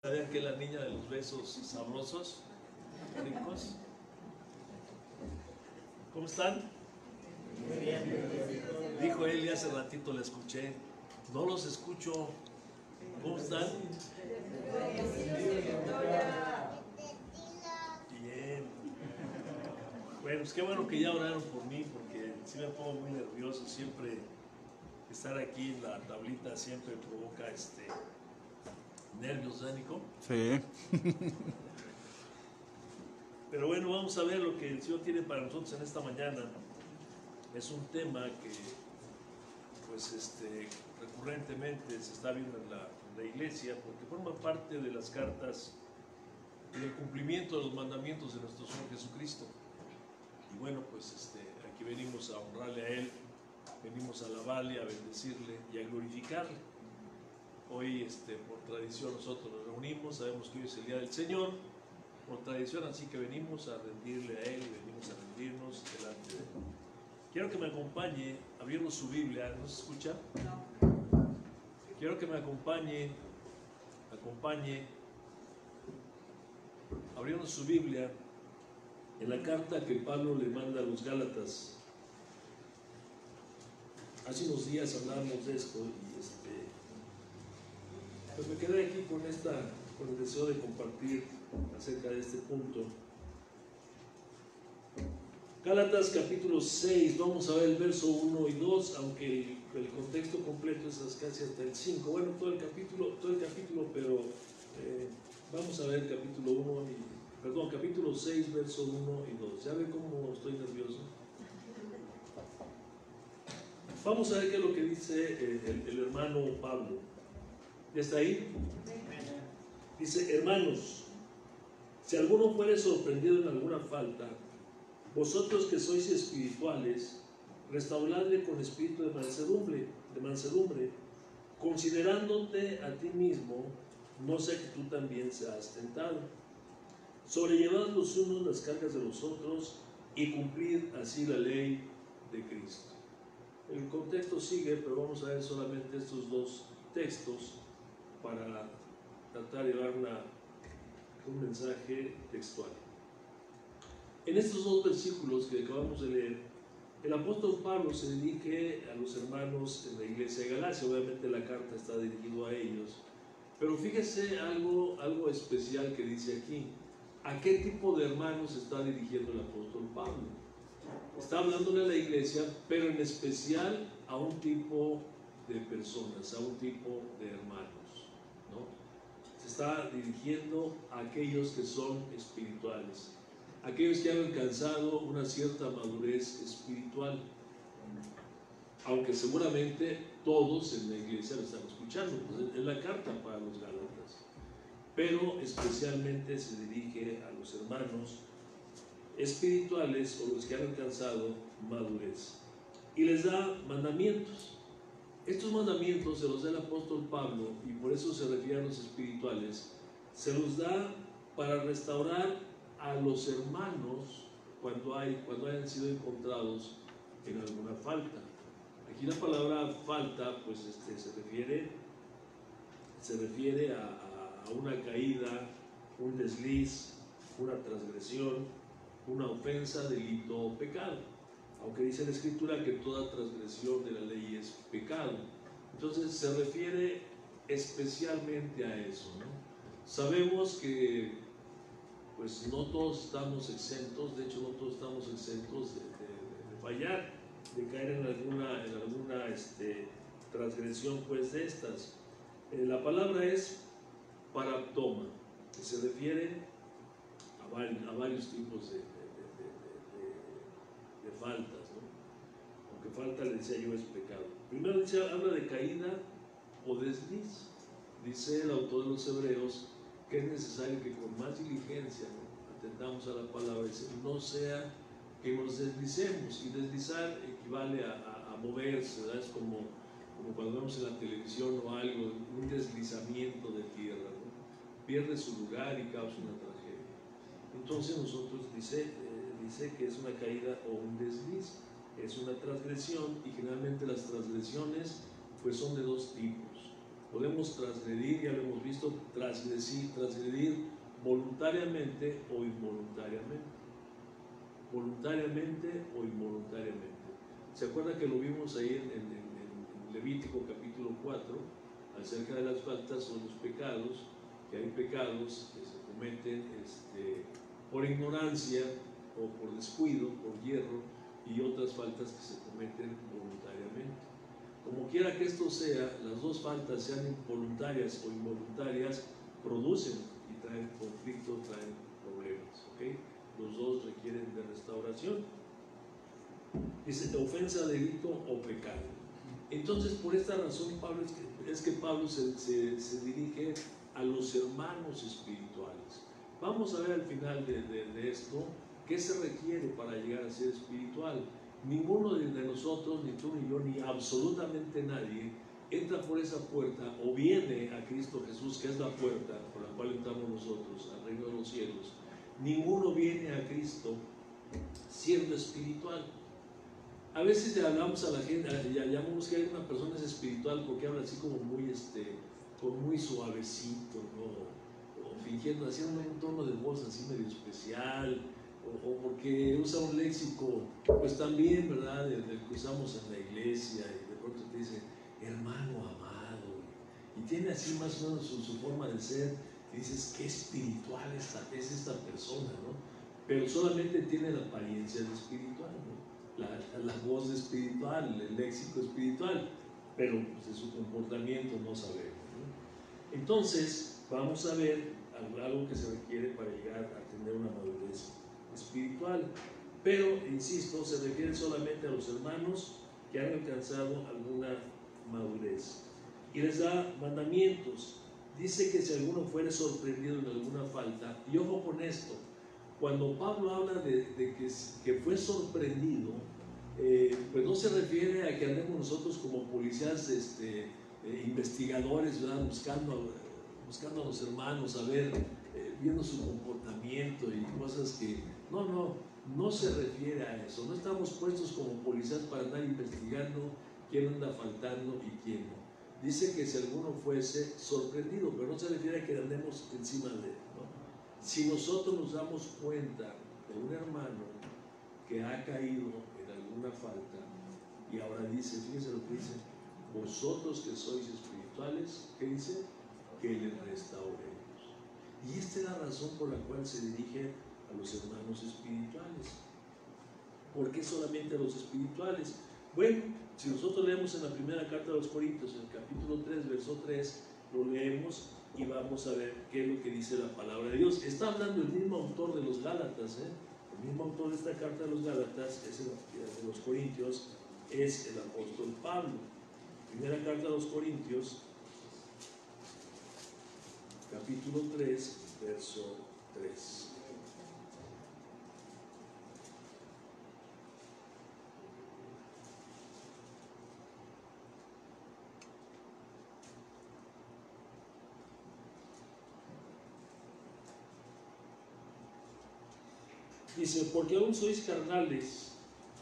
¿Sabían que es la niña de los besos sabrosos, ricos? ¿Cómo están? Muy bien. Dijo él y hace ratito le escuché. No los escucho. ¿Cómo están? Bien. Bueno, pues qué bueno que ya oraron por mí, porque sí me pongo muy nervioso. Siempre estar aquí en la tablita siempre provoca nervios, ¿eh, Nico? Sí. Pero bueno, vamos a ver lo que el Señor tiene para nosotros en esta mañana. Es un tema que pues recurrentemente se está viendo en la iglesia, porque forma parte de las cartas del cumplimiento de los mandamientos de nuestro Señor Jesucristo. Y bueno, pues aquí venimos a honrarle a Él, venimos a alabarle, a bendecirle y a glorificarle. Hoy por tradición nosotros nos reunimos, sabemos que hoy es el día del Señor, por tradición, así que venimos a rendirle a Él y venimos a rendirnos delante de Él. Quiero que me acompañe abriendo su Biblia. ¿No se escucha? No. Quiero que me acompañe abriendo su Biblia en la carta que Pablo le manda a los Gálatas. Hace unos días hablábamos de esto y pues me quedé aquí con el deseo de compartir acerca de este punto. Gálatas capítulo 6, vamos a ver el verso 1 y 2, aunque el contexto completo es casi hasta el 5. Bueno, todo el capítulo, pero vamos a ver el capítulo 6, verso 1 y 2. ¿Ya ve cómo estoy nervioso? Vamos a ver qué es lo que dice el hermano Pablo. ¿Ya está ahí? Dice: hermanos, si alguno fuere sorprendido en alguna falta, vosotros que sois espirituales, restauradle con espíritu de mansedumbre, considerándote a ti mismo, no sea que tú también seas tentado. Sobrellevad los unos las cargas de los otros y cumplid así la ley de Cristo. El contexto sigue, pero vamos a ver solamente estos dos textos para tratar de dar un mensaje textual. En estos dos versículos que acabamos de leer, el apóstol Pablo se dirige a los hermanos en la iglesia de Galacia. Obviamente la carta está dirigida a ellos, pero fíjese algo especial que dice aquí. ¿A qué tipo de hermanos está dirigiendo el apóstol Pablo? Está hablándole a la iglesia, pero en especial a un tipo de personas, a un tipo de hermanos, ¿no? Se está dirigiendo a aquellos que son espirituales, aquellos que han alcanzado una cierta madurez espiritual, aunque seguramente todos en la iglesia lo están escuchando, pues es la carta para los Gálatas, pero especialmente se dirige a los hermanos espirituales o los que han alcanzado madurez, y les da mandamientos. Estos mandamientos se los da el apóstol Pablo, y por eso se refiere a los espirituales. Se los da para restaurar a los hermanos cuando hayan sido encontrados en alguna falta. Aquí la palabra falta pues se refiere a una caída, un desliz, una transgresión, una ofensa, delito o pecado, aunque dice la Escritura que toda transgresión de la ley es pecado. Entonces se refiere especialmente a eso, ¿no? Sabemos que pues no todos estamos exentos, de hecho no todos estamos exentos de fallar, de caer en alguna transgresión pues de estas. La palabra es paraptoma, que se refiere a varios tipos de faltas, ¿no? Aunque falta, le decía yo, es pecado. Primero habla de caída o desliz. Dice el autor de los Hebreos que es necesario que con más diligencia, ¿no?, atendamos a la palabra, no sea que nos deslicemos. Y deslizar equivale a moverse, ¿verdad? Es como cuando vemos en la televisión o algo, un deslizamiento de tierra, ¿no? Pierde su lugar y causa una tragedia. Entonces nosotros dice que es una caída o un desliz, es una transgresión, y generalmente las transgresiones pues son de dos tipos. Podemos transgredir, ya lo hemos visto, transgredir voluntariamente o involuntariamente. Voluntariamente o involuntariamente. ¿Se acuerda que lo vimos ahí en Levítico capítulo 4, acerca de las faltas o los pecados? Que hay pecados que se cometen por ignorancia o por descuido, por hierro, y otras faltas que se cometen voluntariamente. Como quiera que esto sea, las dos faltas, sean voluntarias o involuntarias, producen y traen conflicto, traen problemas, ¿ok? Los dos requieren de restauración. Dice ofensa, delito o pecado. Entonces, por esta razón, Pablo es que Pablo se dirige a los hermanos espirituales. Vamos a ver al final de esto qué se requiere para llegar a ser espiritual. Ninguno de nosotros, ni tú ni yo, ni absolutamente nadie, entra por esa puerta o viene a Cristo Jesús, que es la puerta por la cual entramos nosotros al reino de los cielos. Ninguno viene a Cristo siendo espiritual. A veces le hablamos a la gente, ya llamamos que hay una persona es espiritual porque habla así como muy suavecito, ¿no? O fingiendo, haciendo un tono de voz así medio especial, o porque usa un léxico, pues también, ¿verdad?, del que usamos en la iglesia, y de pronto te dice, hermano amado, y tiene así más o menos su forma de ser, y dices, qué espiritual es esta persona, ¿no? Pero solamente tiene la apariencia de espiritual, ¿no? La voz de espiritual, el léxico espiritual, pero pues, de su comportamiento no sabemos, ¿no? Entonces, vamos a ver algo que se requiere para llegar a tener una madurez espiritual, pero insisto, se refiere solamente a los hermanos que han alcanzado alguna madurez, y les da mandamientos. Dice que si alguno fuere sorprendido en alguna falta, y ojo con esto, cuando Pablo habla de que fue sorprendido, pues no se refiere a que andemos nosotros como policías investigadores, ¿verdad?, buscando a los hermanos, a ver, viendo su comportamiento y cosas que... No se refiere a eso. No estamos puestos como policías para andar investigando quién anda faltando y quién no. Dice que si alguno fuese sorprendido, pero no se refiere a que andemos encima de él, ¿no? Si nosotros nos damos cuenta de un hermano que ha caído en alguna falta, y ahora dice, fíjense lo que dice, vosotros que sois espirituales, ¿qué dice? Que les restauremos. Y esta es la razón por la cual se dirige a los hermanos espirituales. ¿Por qué solamente a los espirituales? Bueno, si nosotros leemos en la primera carta de los Corintios, en el capítulo 3, verso 3, lo leemos y vamos a ver qué es lo que dice la palabra de Dios. Está hablando el mismo autor de los Gálatas, el mismo autor de esta carta de los Gálatas, de los Corintios, es el apóstol Pablo. Primera carta de los Corintios, capítulo 3, verso 3. Dice, porque aún sois carnales,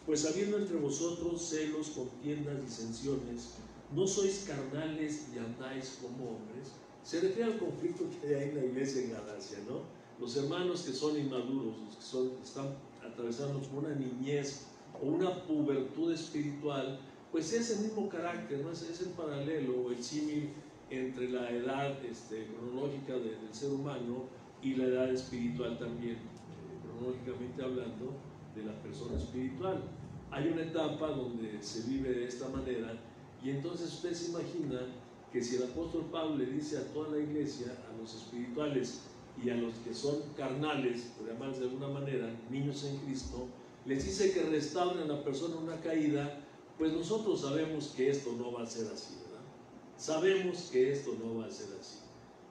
pues habiendo entre vosotros celos, contiendas, disensiones, no sois carnales y andáis como hombres. Se refiere al conflicto que hay en la iglesia en Galacia, ¿no? Los hermanos que son inmaduros, los que están atravesando por una niñez o una pubertud espiritual, pues es el mismo carácter, ¿no? Es el paralelo o el símil entre la edad cronológica del ser humano y la edad espiritual también, cronológicamente hablando, de la persona espiritual. Hay una etapa donde se vive de esta manera, y entonces usted se imagina que si el apóstol Pablo le dice a toda la iglesia, a los espirituales y a los que son carnales, por llamarles de alguna manera, niños en Cristo, les dice que restauren a la persona en una caída, pues nosotros sabemos que esto no va a ser así, ¿verdad? Sabemos que esto no va a ser así.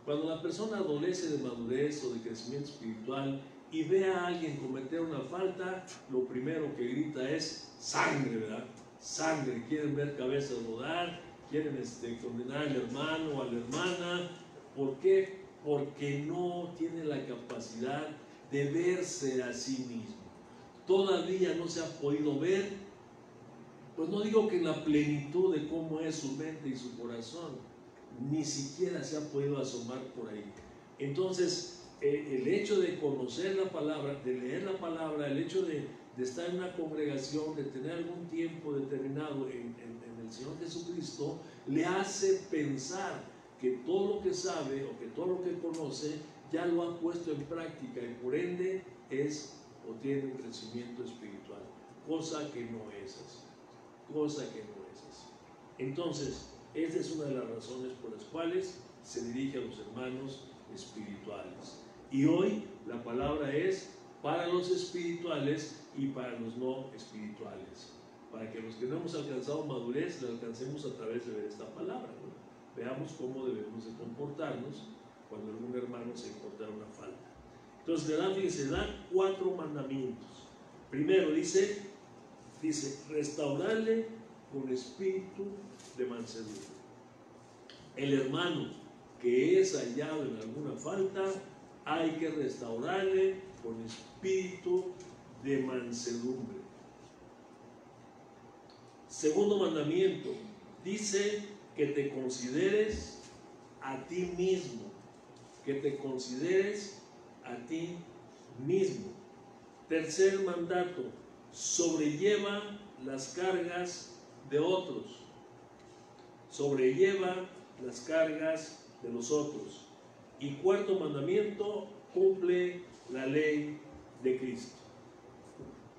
Cuando la persona adolece de madurez o de crecimiento espiritual y ve a alguien cometer una falta, lo primero que grita es sangre, ¿verdad? Sangre. Quieren ver cabezas rodar, quieren condenar al hermano o a la hermana. ¿Por qué? Porque no tiene la capacidad de verse a sí mismo. Todavía no se ha podido ver, pues no digo que en la plenitud de cómo es su mente y su corazón, ni siquiera se ha podido asomar por ahí. Entonces, el hecho de conocer la palabra, de leer la palabra, el hecho de estar en una congregación, de tener algún tiempo determinado en el Señor Jesucristo, le hace pensar que todo lo que sabe o que todo lo que conoce ya lo ha puesto en práctica y por ende es o tiene un crecimiento espiritual, cosa que no es así, cosa que no es así. Entonces, esta es una de las razones por las cuales se dirige a los hermanos espirituales. Y hoy la palabra es para los espirituales y para los no espirituales, para que los que no hemos alcanzado madurez la alcancemos a través de ver esta palabra, ¿no? Veamos cómo debemos de comportarnos cuando algún hermano se encuentra una falta. Entonces le da 4 mandamientos. Primero dice restaurarle con espíritu de mansedumbre. El hermano que es hallado en alguna falta, hay que restaurarle con espíritu de mansedumbre. Segundo mandamiento, dice que te consideres a ti mismo, que te consideres a ti mismo. Tercer mandato, sobrelleva las cargas de otros, sobrelleva las cargas de los otros. Y cuarto mandamiento, cumple la ley de Cristo.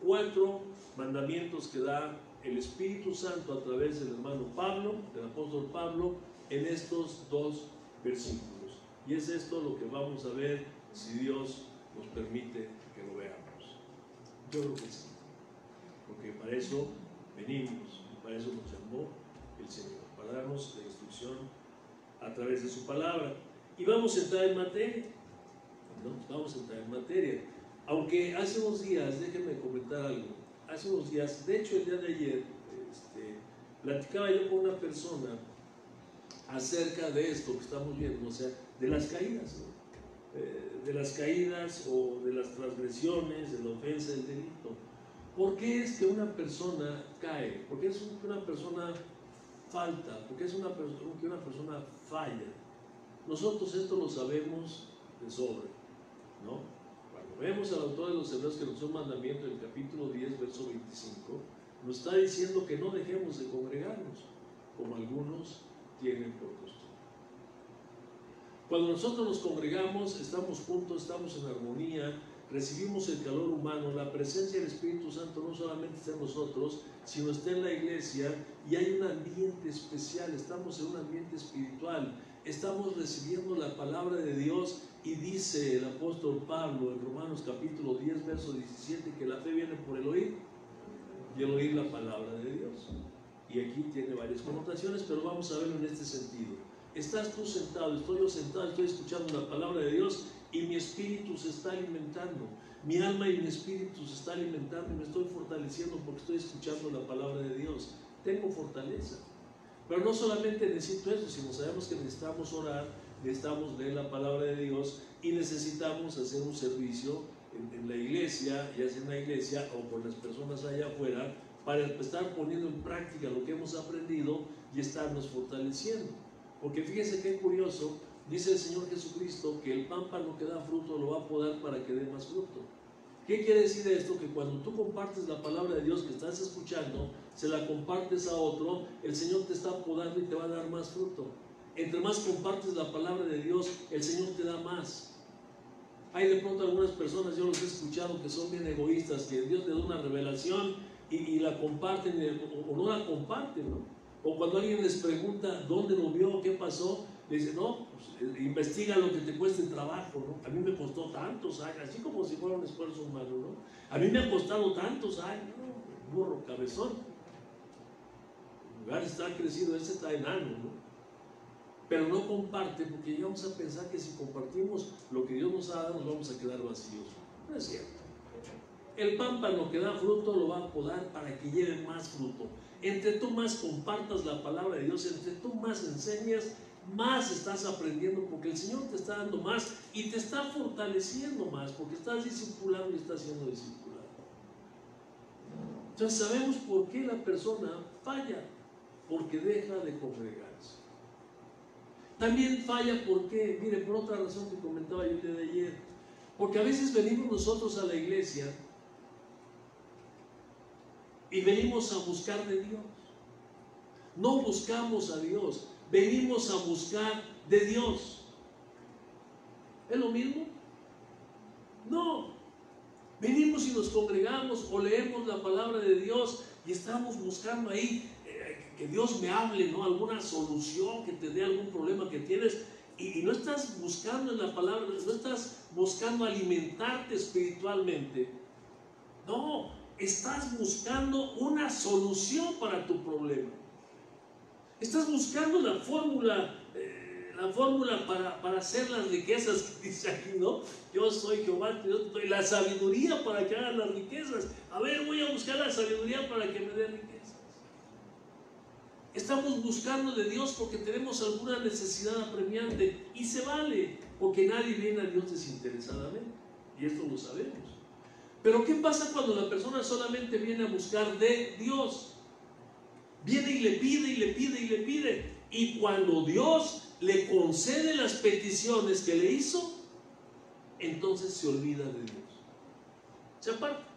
4 mandamientos que da el Espíritu Santo a través del hermano Pablo, del apóstol Pablo, en estos 2 versículos. Y es esto lo que vamos a ver si Dios nos permite que lo veamos. Yo creo que sí, porque para eso venimos, para eso nos llamó el Señor, para darnos la instrucción a través de su palabra. Y vamos a entrar en materia, ¿no? Vamos a entrar en materia. Aunque hace unos días, déjenme comentar algo, hace unos días, de hecho el día de ayer, platicaba yo con una persona acerca de esto que estamos viendo, o sea, de las caídas, ¿no? De las caídas o de las transgresiones, de la ofensa, del delito. ¿Por qué es que una persona cae? ¿Por qué es que una persona falta? ¿Por qué es que una persona falla? Nosotros esto lo sabemos de sobra, ¿no? Cuando vemos al autor de los Hebreos que nos dio un mandamiento en el capítulo 10, verso 25, nos está diciendo que no dejemos de congregarnos, como algunos tienen por costumbre. Cuando nosotros nos congregamos, estamos juntos, estamos en armonía, recibimos el calor humano, la presencia del Espíritu Santo no solamente está en nosotros, sino está en la iglesia y hay un ambiente especial, estamos en un ambiente espiritual, estamos recibiendo la palabra de Dios y dice el apóstol Pablo en Romanos capítulo 10, verso 17, que la fe viene por el oír y el oír la palabra de Dios. Y aquí tiene varias connotaciones, pero vamos a verlo en este sentido. Estás tú sentado, estoy yo sentado, estoy escuchando la palabra de Dios y mi espíritu se está alimentando. Mi alma y mi espíritu se está alimentando y me estoy fortaleciendo porque estoy escuchando la palabra de Dios. Tengo fortaleza. Pero no solamente necesito eso, sino sabemos que necesitamos orar, necesitamos leer la palabra de Dios y necesitamos hacer un servicio en la iglesia, ya sea en la iglesia o con las personas allá afuera, para estar poniendo en práctica lo que hemos aprendido y estarnos fortaleciendo. Porque fíjense qué curioso, dice el Señor Jesucristo que el pámpano que da fruto lo va a podar para que dé más fruto. ¿Qué quiere decir esto? Que cuando tú compartes la palabra de Dios que estás escuchando, se la compartes a otro, el Señor te está podando y te va a dar más fruto. Entre más compartes la palabra de Dios, el Señor te da más. Hay de pronto algunas personas, yo los he escuchado, que son bien egoístas, que Dios le da una revelación y la comparten o no la comparten, ¿no? O cuando alguien les pregunta dónde lo vio, qué pasó, le dicen, no, pues, investiga lo que te cueste el trabajo, ¿no? A mí me costó tantos años, así como si fuera un esfuerzo humano, ¿no? A mí me ha costado tantos años, ¿no? Burro, cabezón. En lugar de estar crecido, ese está enano, ¿no? Pero no comparte, porque llegamos a pensar que si compartimos lo que Dios nos ha dado, nos vamos a quedar vacíos. No es cierto. El pámpano que da fruto lo va a podar para que lleve más fruto. Entre tú más compartas la palabra de Dios, entre tú más enseñas, más estás aprendiendo, porque el Señor te está dando más y te está fortaleciendo más, porque estás discipulando y estás siendo discipulado. Entonces sabemos por qué la persona falla, porque deja de congregarse. También falla, ¿por qué? Mire, por otra razón que comentaba yo el día de ayer. Porque a veces venimos nosotros a la iglesia y venimos a buscar de Dios. No buscamos a Dios, venimos a buscar de Dios. ¿Es lo mismo? No. Venimos y nos congregamos o leemos la palabra de Dios y estamos buscando ahí que Dios me hable, ¿no? Alguna solución, que te dé algún problema que tienes. Y no estás buscando en la palabra, no estás buscando alimentarte espiritualmente. No, estás buscando una solución para tu problema. Estás buscando la fórmula para hacer las riquezas que dice aquí, ¿no? Yo soy Jehová, yo doy la sabiduría para que hagan las riquezas. A ver, voy a buscar la sabiduría para que me dé riquezas. Estamos buscando de Dios porque tenemos alguna necesidad apremiante y se vale, porque nadie viene a Dios desinteresadamente, y esto lo sabemos. Pero ¿qué pasa cuando la persona solamente viene a buscar de Dios? Viene y le pide y le pide y le pide, y cuando Dios le concede las peticiones que le hizo, entonces se olvida de Dios, se aparta,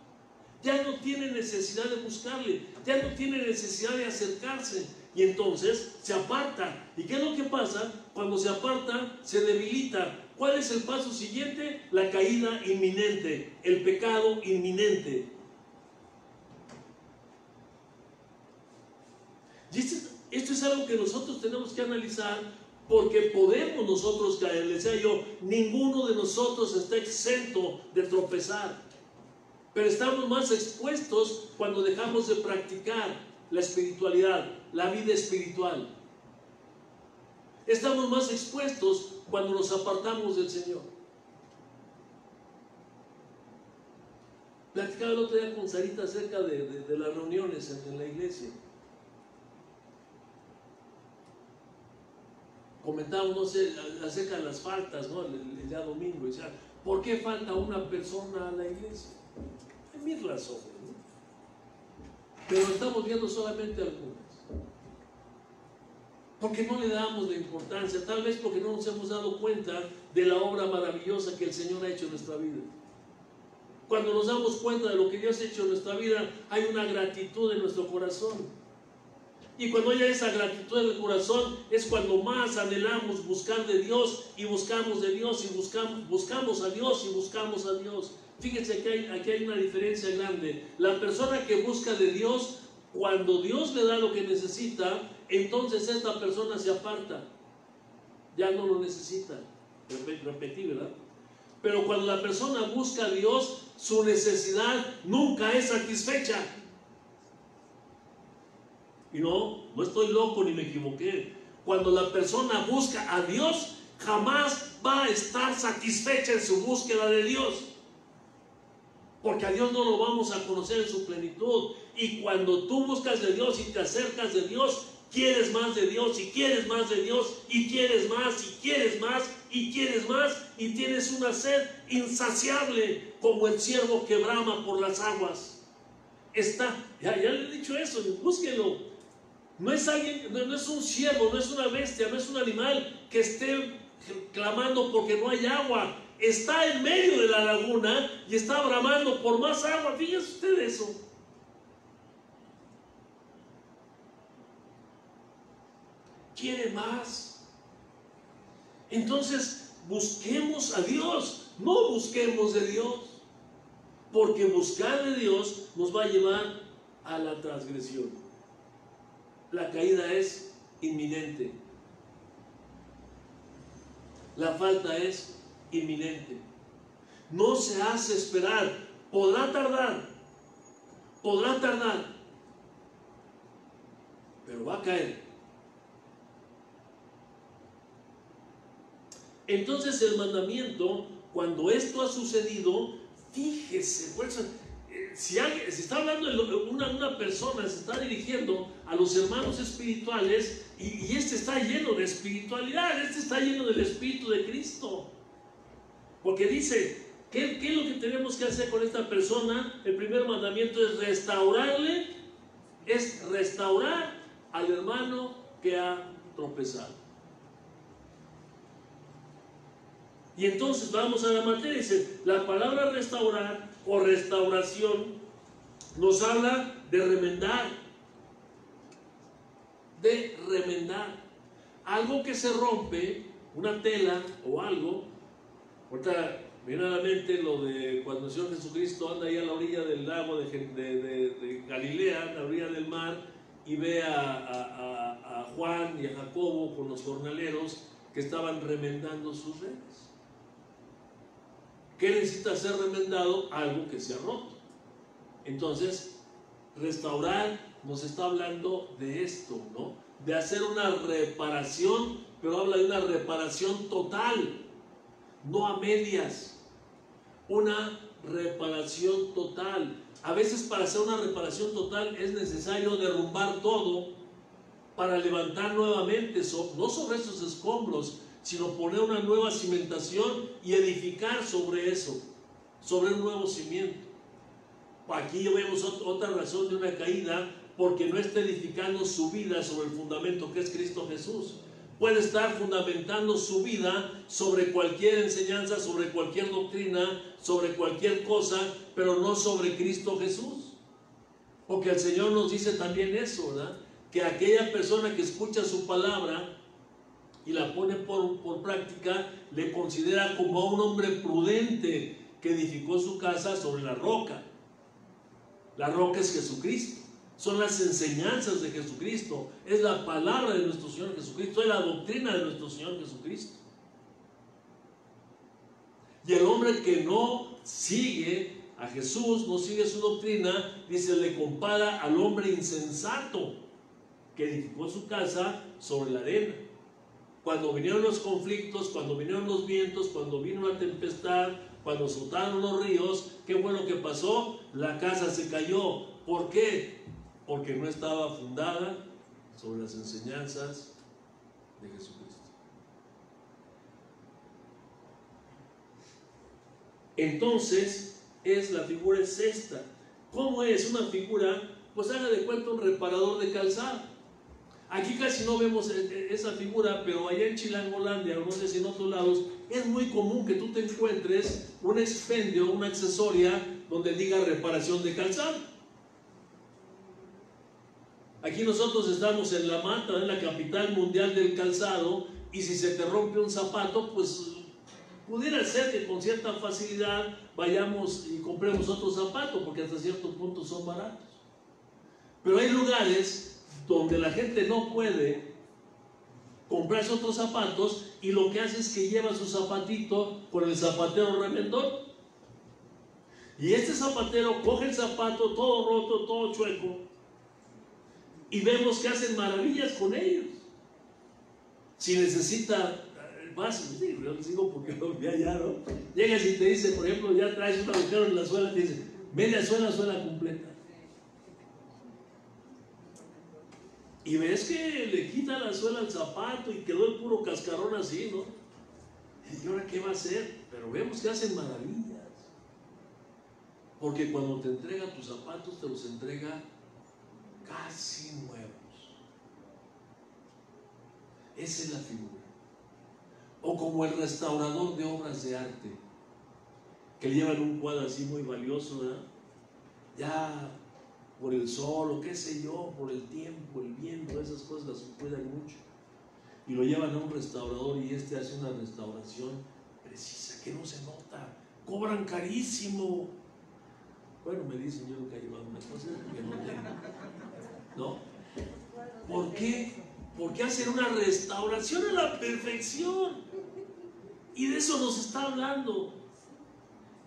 ya no tiene necesidad de buscarle, ya no tiene necesidad de acercarse, y entonces se aparta. ¿Y qué es lo que pasa? Cuando se aparta, se debilita. ¿Cuál es el paso siguiente? La caída inminente, el pecado inminente. Y esto es algo que nosotros tenemos que analizar, porque podemos nosotros caer. Les decía yo, ninguno de nosotros está exento de tropezar, pero estamos más expuestos cuando dejamos de practicar la espiritualidad, la vida espiritual. Estamos más expuestos cuando nos apartamos del Señor. Platicaba el otro día con Sarita acerca de las reuniones en la iglesia. Comentábamos, no sé, acerca de las faltas, ¿no? El día domingo. Decía, ¿por qué falta una persona a la iglesia? Hay mil razones, ¿no? Pero estamos viendo solamente algunas. Porque no le damos la importancia, tal vez porque no nos hemos dado cuenta de la obra maravillosa que el Señor ha hecho en nuestra vida. Cuando nos damos cuenta de lo que Dios ha hecho en nuestra vida, hay una gratitud en nuestro corazón. Y cuando haya esa gratitud en el corazón, es cuando más anhelamos buscar de Dios, y buscamos de Dios, y buscamos a Dios, y buscamos a Dios. Fíjense que aquí hay una diferencia grande. La persona que busca de Dios, cuando Dios le da lo que necesita, entonces esta persona se aparta, ya no lo necesita. Repetí, ¿verdad? Pero cuando la persona busca a Dios, su necesidad nunca es satisfecha. Y no estoy loco ni me equivoqué. Cuando la persona busca a Dios, jamás va a estar satisfecha en su búsqueda de Dios, porque a Dios no lo vamos a conocer en su plenitud. Y cuando tú buscas de Dios y te acercas de Dios, quieres más de Dios, y quieres más de Dios, y quieres más, y quieres más, y quieres más, y tienes una sed insaciable, como el ciervo que brama por las aguas. Ya le he dicho eso, búsquelo. No es alguien, no es un ciervo, no es una bestia, no es un animal que esté clamando porque no hay agua. Está en medio de la laguna y está bramando por más agua. Fíjense usted eso. Quiere más. Entonces busquemos a Dios, no busquemos de Dios, porque buscar de Dios nos va a llevar a la transgresión. La caída es inminente, la falta es inminente, no se hace esperar. Podrá tardar, pero va a caer. Entonces el mandamiento, cuando esto ha sucedido, fíjese, por eso, si está hablando una persona, se está dirigiendo a los hermanos espirituales, y este está lleno de espiritualidad, este está lleno del Espíritu de Cristo, porque dice, ¿qué es lo que tenemos que hacer con esta persona? El primer mandamiento es restaurar al hermano que ha tropezado. Y entonces vamos a la materia. Dice, la palabra restaurar o restauración nos habla de remendar. De remendar. Algo que se rompe, una tela o algo. Ahorita viene a la mente lo de cuando el Señor Jesucristo anda ahí a la orilla del lago de Galilea, a la orilla del mar, y ve a Juan y a Jacobo con los jornaleros que estaban remendando sus redes. ¿Qué necesita ser remendado? Algo que se ha roto. Entonces, restaurar nos está hablando de esto, ¿no? De hacer una reparación, pero habla de una reparación total, no a medias. Una reparación total. A veces para hacer una reparación total es necesario derrumbar todo para levantar nuevamente, no sobre esos escombros, sino poner una nueva cimentación y edificar sobre eso, sobre un nuevo cimiento. Aquí vemos otra razón de una caída, porque no está edificando su vida sobre el fundamento que es Cristo Jesús. Puede estar fundamentando su vida sobre cualquier enseñanza, sobre cualquier doctrina, sobre cualquier cosa, pero no sobre Cristo Jesús. Porque el Señor nos dice también eso, ¿verdad? Que aquella persona que escucha su palabra y la pone por práctica, le considera como a un hombre prudente que edificó su casa sobre la roca. La roca es Jesucristo. Son las enseñanzas de Jesucristo, es la palabra de nuestro Señor Jesucristo, es la doctrina de nuestro Señor Jesucristo. Y el hombre que no sigue a Jesús, no sigue su doctrina, dice, le compara al hombre insensato que edificó su casa sobre la arena. Cuando vinieron los conflictos, cuando vinieron los vientos, cuando vino la tempestad, cuando azotaron los ríos, ¿qué fue lo que pasó? La casa se cayó. ¿Por qué? Porque no estaba fundada sobre las enseñanzas de Jesucristo. Entonces, la figura es esta. ¿Cómo es una figura? Pues haga de cuenta un reparador de calzado. Aquí casi no vemos esa figura, pero allá en Chilangolandia, o no sé si en otros lados, es muy común que tú te encuentres un expendio, una accesoria donde diga reparación de calzado. Aquí nosotros estamos en La Mata, en la capital mundial del calzado, y si se te rompe un zapato, pues pudiera ser que con cierta facilidad vayamos y compremos otro zapato, porque hasta cierto punto son baratos. Pero hay lugares donde la gente no puede comprarse otros zapatos y lo que hace es que lleva su zapatito con el zapatero remendón. Y este zapatero coge el zapato todo roto, todo chueco, y vemos que hacen maravillas con ellos. Si necesita más, sí, yo les digo porque lo vi allá, ¿no? Llegas y te dice, por ejemplo, ya traes un agujero en la suela, te dice, media suela, suela completa. Y ves que le quita la suela al zapato y quedó el puro cascarón así, ¿no? ¿Y ahora qué va a hacer? Pero vemos que hacen maravillas. Porque cuando te entrega tus zapatos, te los entrega casi nuevos. Esa es la figura. O como el restaurador de obras de arte, que le llevan un cuadro así muy valioso, ¿verdad? Ya por el sol o qué sé yo, por el tiempo, el viento, esas cosas las cuidan mucho. Y lo llevan a un restaurador y este hace una restauración precisa, que no se nota. Cobran carísimo. Bueno, me dicen, yo nunca he llevado una cosa que no tengo. ¿No? ¿Por qué? Porque hacen una restauración a la perfección. Y de eso nos está hablando.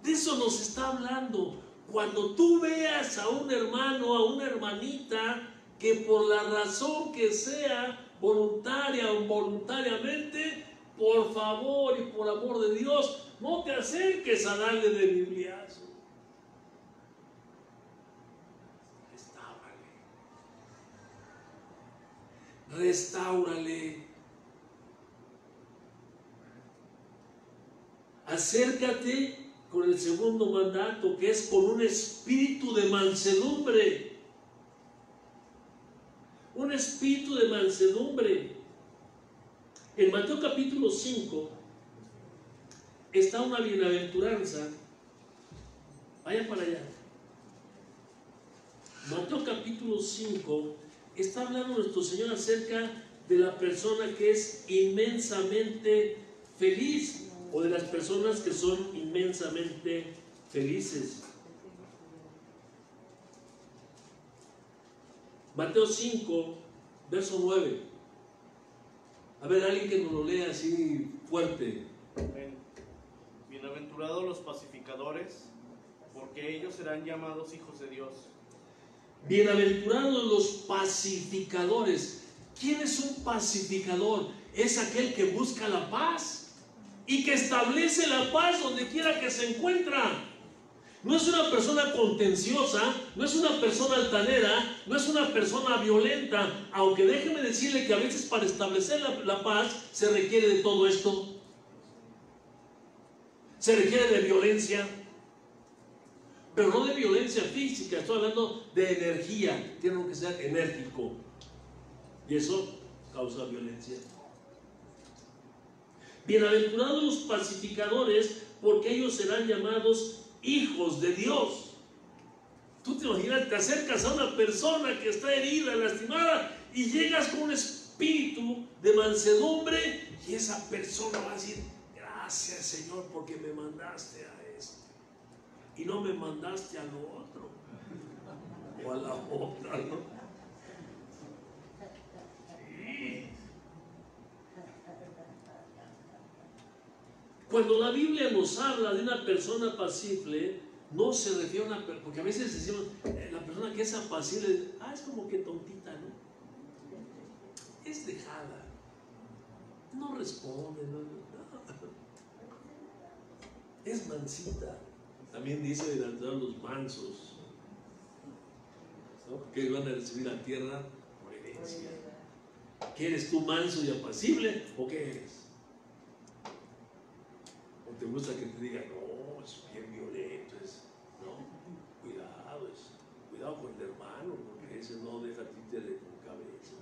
De eso nos está hablando. Cuando tú veas a un hermano, a una hermanita, que por la razón que sea, voluntaria o involuntariamente, por favor y por amor de Dios, no te acerques a darle de bibliazo. Restáurale. Acércate con el segundo mandato, que es con un espíritu de mansedumbre. Un espíritu de mansedumbre. En Mateo capítulo 5, está una bienaventuranza. Vaya para allá. Mateo capítulo 5 está hablando nuestro Señor acerca de la persona que es inmensamente feliz, o de las personas que son inmensamente felices. Mateo 5, verso 9. A ver, alguien que nos lo lea así fuerte. Bienaventurados los pacificadores, porque ellos serán llamados hijos de Dios. Bienaventurados los pacificadores. ¿Quién es un pacificador? Es aquel que busca la paz y que establece la paz donde quiera que se encuentra. No es una persona contenciosa, no es una persona altanera, no es una persona violenta, aunque déjeme decirle que a veces para establecer la paz se requiere de todo esto. Se requiere de violencia, pero no de violencia física, estoy hablando de energía. Tiene que ser enérgico y eso causa violencia. Bienaventurados los pacificadores, porque ellos serán llamados hijos de Dios. Tú te imaginas, te acercas a una persona que está herida, lastimada, y llegas con un espíritu de mansedumbre, y esa persona va a decir: gracias, Señor, porque me mandaste a esto y no me mandaste a lo otro o a la otra, ¿no? Sí. Cuando la Biblia nos habla de una persona apacible, no se refiere a una persona, porque a veces decimos, la persona que es apacible, es como que tontita, ¿no? Es dejada, no responde, no. Es mansita. También dice bienaventurados los mansos, ¿no? Porque van a recibir la tierra por herencia. ¿Qué eres tú, manso y apacible, o qué eres? ¿O te gusta que te digan, no, es bien violento, no? Cuidado con el hermano, porque ese no deja títere con cabeza.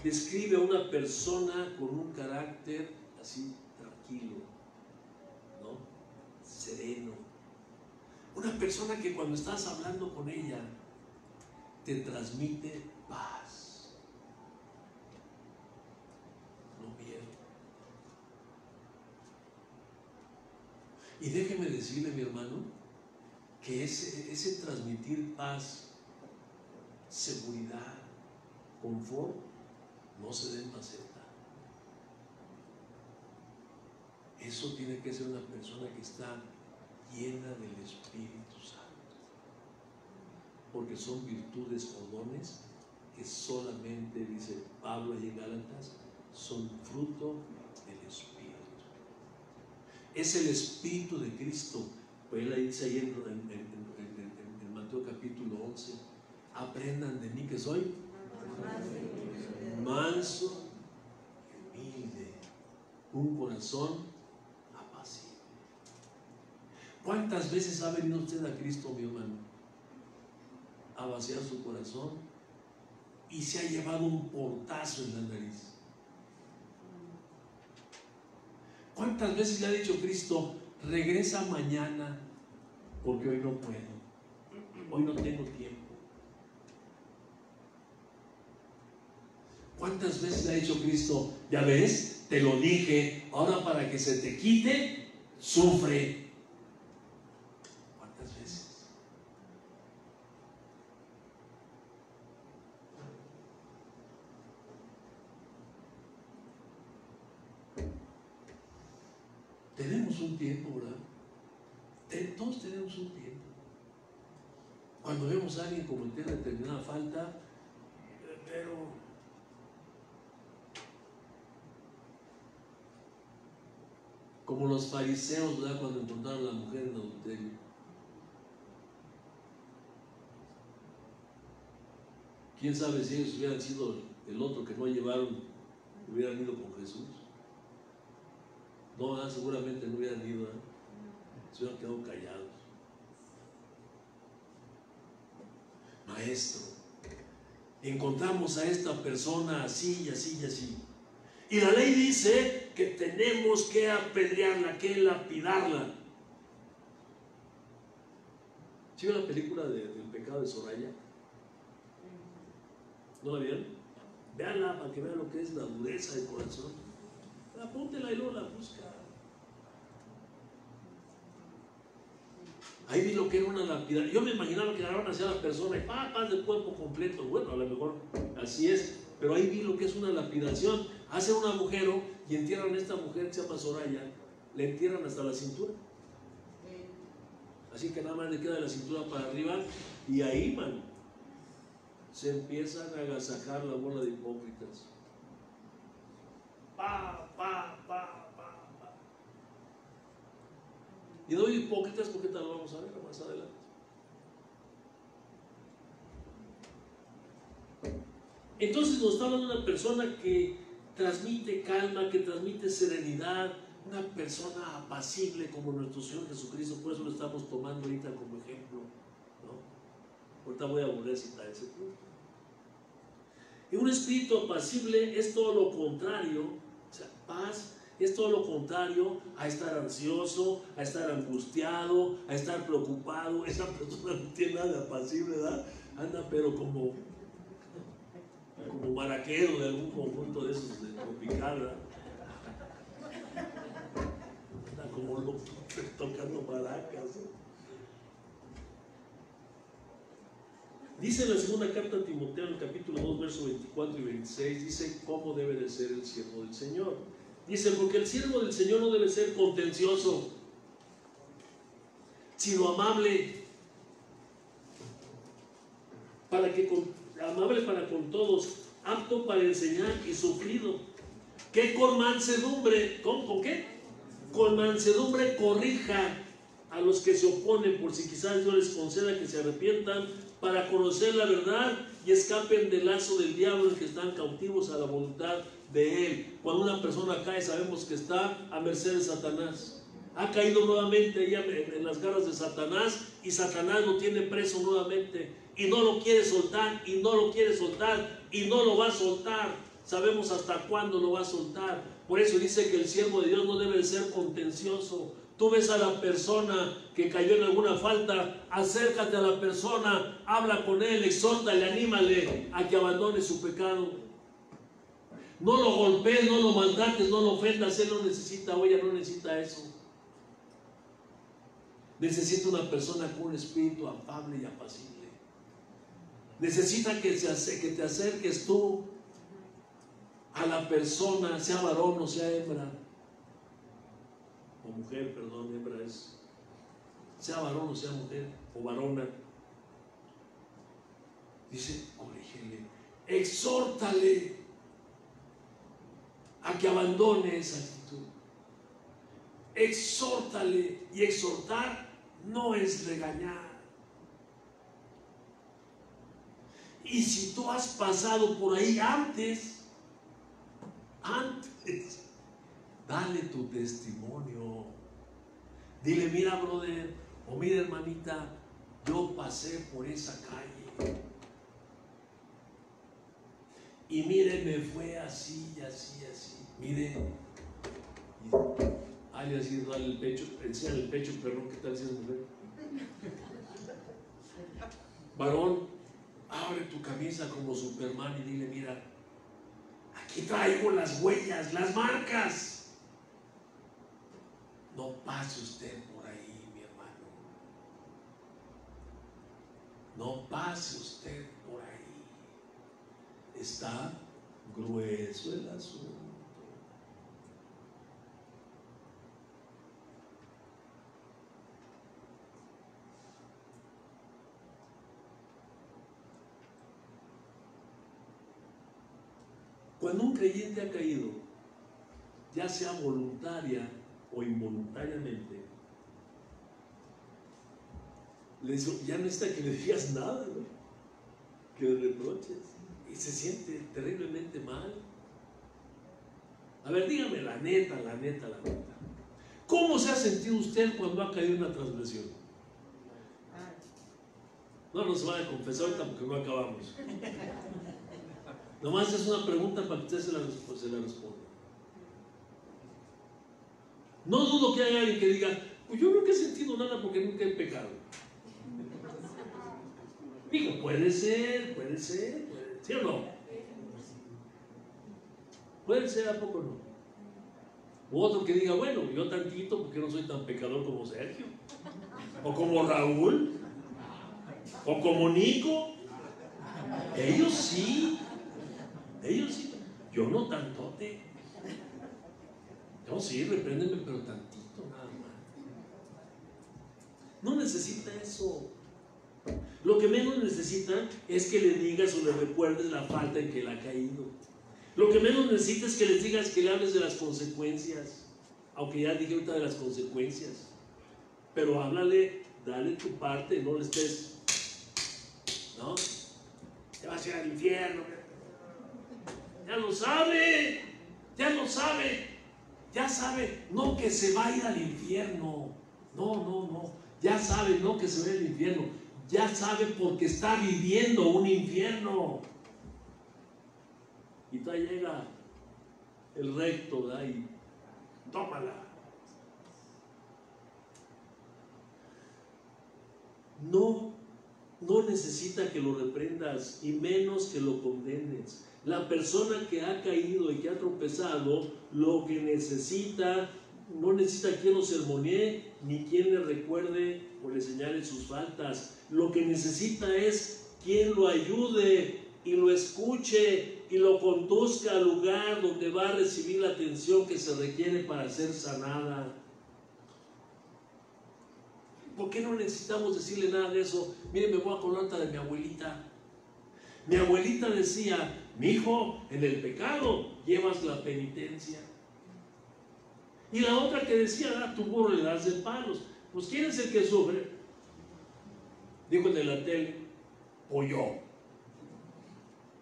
Describe a una persona con un carácter así tranquilo, ¿no? Sereno. Una persona que cuando estás hablando con ella te transmite paz, no miedo. Y déjeme decirle, mi hermano, que ese transmitir paz, seguridad, confort, no se dé en maceta. Eso tiene que ser una persona que está llena del Espíritu Santo, porque son virtudes o dones que solamente, dice Pablo allí en Gálatas, son fruto del Espíritu. Es el Espíritu de Cristo. Pues él dice ahí en Mateo capítulo 11, aprendan de mí que soy manso y humilde, un corazón apacible. ¿Cuántas veces ha venido usted a Cristo, mi hermano, a vaciar su corazón y se ha llevado un portazo en la nariz? ¿Cuántas veces le ha dicho Cristo, regresa mañana porque hoy no puedo, hoy no tengo tiempo? ¿Cuántas veces le ha dicho Cristo, ya ves, te lo dije, ahora para que se te quite, sufre? ¿Cuántas veces? Tenemos un tiempo, ¿verdad? Todos tenemos un tiempo. Cuando vemos a alguien cometer determinada falta, pero como los fariseos, ¿verdad? Cuando encontraron a la mujer en adulterio, quién sabe si ellos hubieran sido el otro que no llevaron, hubieran ido con Jesús. No, ¿verdad? Seguramente no hubieran ido, ¿verdad? Se hubieran quedado callados. Maestro, encontramos a esta persona así y así y así. Y la ley dice que tenemos que apedrearla, que lapidarla. ¿Sí vio la película del pecado de Soraya? ¿No la vieron? Véanla para que vean lo que es la dureza del corazón. Apúntela y luego la busca. Ahí vi lo que era una lapidación. Yo me imaginaba que agarraban hacia la persona y paz de cuerpo completo. Bueno, a lo mejor así es, pero ahí vi lo que es una lapidación. Hacen un agujero y entierran a esta mujer que se llama Soraya, le entierran hasta la cintura. Así que nada más le queda de la cintura para arriba y ahí, man, se empiezan a agasajar la bola de hipócritas. Y no hipócritas porque tal lo vamos a ver más adelante. Entonces nos está hablando de una persona que transmite calma, que transmite serenidad, una persona apacible como nuestro Señor Jesucristo. Por eso lo estamos tomando ahorita como ejemplo, ¿no? Ahorita voy a volver a citar ese punto. Y un espíritu apacible es todo lo contrario, o sea, paz es todo lo contrario a estar ansioso, a estar angustiado, a estar preocupado. Esa persona no tiene nada de apacible, ¿verdad? Anda pero como maraquero de algún conjunto de esos de tropical, ¿verdad? Anda como loco tocando maracas, ¿no? Dice en la segunda carta a Timoteo, en el capítulo 2, versos 24 y 26, dice cómo debe de ser el siervo del Señor. Dice, porque el siervo del Señor no debe ser contencioso, sino amable, amable para con todos, apto para enseñar y sufrido, que con mansedumbre, ¿con qué? Con mansedumbre corrija a los que se oponen, por si quizás Dios les conceda que se arrepientan, para conocer la verdad y escapen del lazo del diablo en que están cautivos a la voluntad de él. Cuando una persona cae, sabemos que está a merced de Satanás. Ha caído nuevamente ella en las garras de Satanás, y Satanás lo tiene preso nuevamente y no lo quiere soltar, y no lo quiere soltar, y no lo va a soltar. Sabemos hasta cuándo lo va a soltar. Por eso dice que el siervo de Dios no debe ser contencioso. Tú ves a la persona que cayó en alguna falta, acércate a la persona, habla con él, exhórtale, anímale a que abandone su pecado. No lo golpees, no lo maltrates, no lo ofendas. Él no necesita, o ella no necesita eso. Necesita una persona con un espíritu afable y apacible. Necesita que te acerques tú a la persona, sea varón o sea hembra. O mujer, perdón, hembra es, sea varón o sea mujer, o varona. Dice, corrígele, exhórtale a que abandone esa actitud. Exhórtale, y exhortar no es regañar. Y si tú has pasado por ahí antes, dale tu testimonio. Dile, mira, brother, o mira, hermanita, yo pasé por esa calle. Y mire, me fue así, así, así. Mire. Ay, así, dale el pecho, enseñale el pecho, perro, ¿qué tal si es mujer? Varón, abre tu camisa como Superman y dile, mira, aquí traigo las huellas, las marcas. No pase usted por ahí, mi hermano. No pase usted por ahí. Está grueso el asunto. Cuando un creyente ha caído, ya sea voluntaria o involuntariamente, ya no necesita que le digas nada, ¿no? Que le reproches, y se siente terriblemente mal. A ver, dígame la neta. ¿Cómo se ha sentido usted cuando ha caído en una transgresión? No se vaya a confesar ahorita porque no acabamos. Nomás es una pregunta para que usted se la responda. No dudo que haya alguien que diga, pues yo nunca he sentido nada porque nunca he pecado. Digo, puede ser, ¿sí o no? Puede ser, ¿a poco no? O otro que diga, bueno, yo tantito porque no soy tan pecador como Sergio, o como Raúl, o como Nico. Ellos sí, yo no tantote. No, sí, repréndeme, pero tantito nada más. No necesita eso. Lo que menos necesita es que le digas o le recuerdes la falta en que él ha caído. Lo que menos necesita es que les digas, que le hables de las consecuencias, aunque ya dije ahorita de las consecuencias. Pero háblale, dale tu parte, no le estés, ¿no? Te vas a ir al infierno. Ya lo sabe, ya sabe, no que se va a ir al infierno, no, ya sabe, no que se va a ir al infierno, ya sabe porque está viviendo un infierno. Y todavía llega el recto, ¿verdad? Y tómala. No necesita que lo reprendas y menos que lo condenes. La persona que ha caído y que ha tropezado, lo que necesita, no necesita quien lo sermonee ni quien le recuerde o le señale sus faltas. Lo que necesita es quien lo ayude y lo escuche y lo conduzca al lugar donde va a recibir la atención que se requiere para ser sanada. ¿Por qué no necesitamos decirle nada de eso? Mire, me voy a acordar de mi abuelita. Mi abuelita decía, mi hijo, en el pecado llevas la penitencia. Y la otra que decía, a tu burro le das de palos. Pues ¿quién es el que sufre? Dijo en la tele, pollo.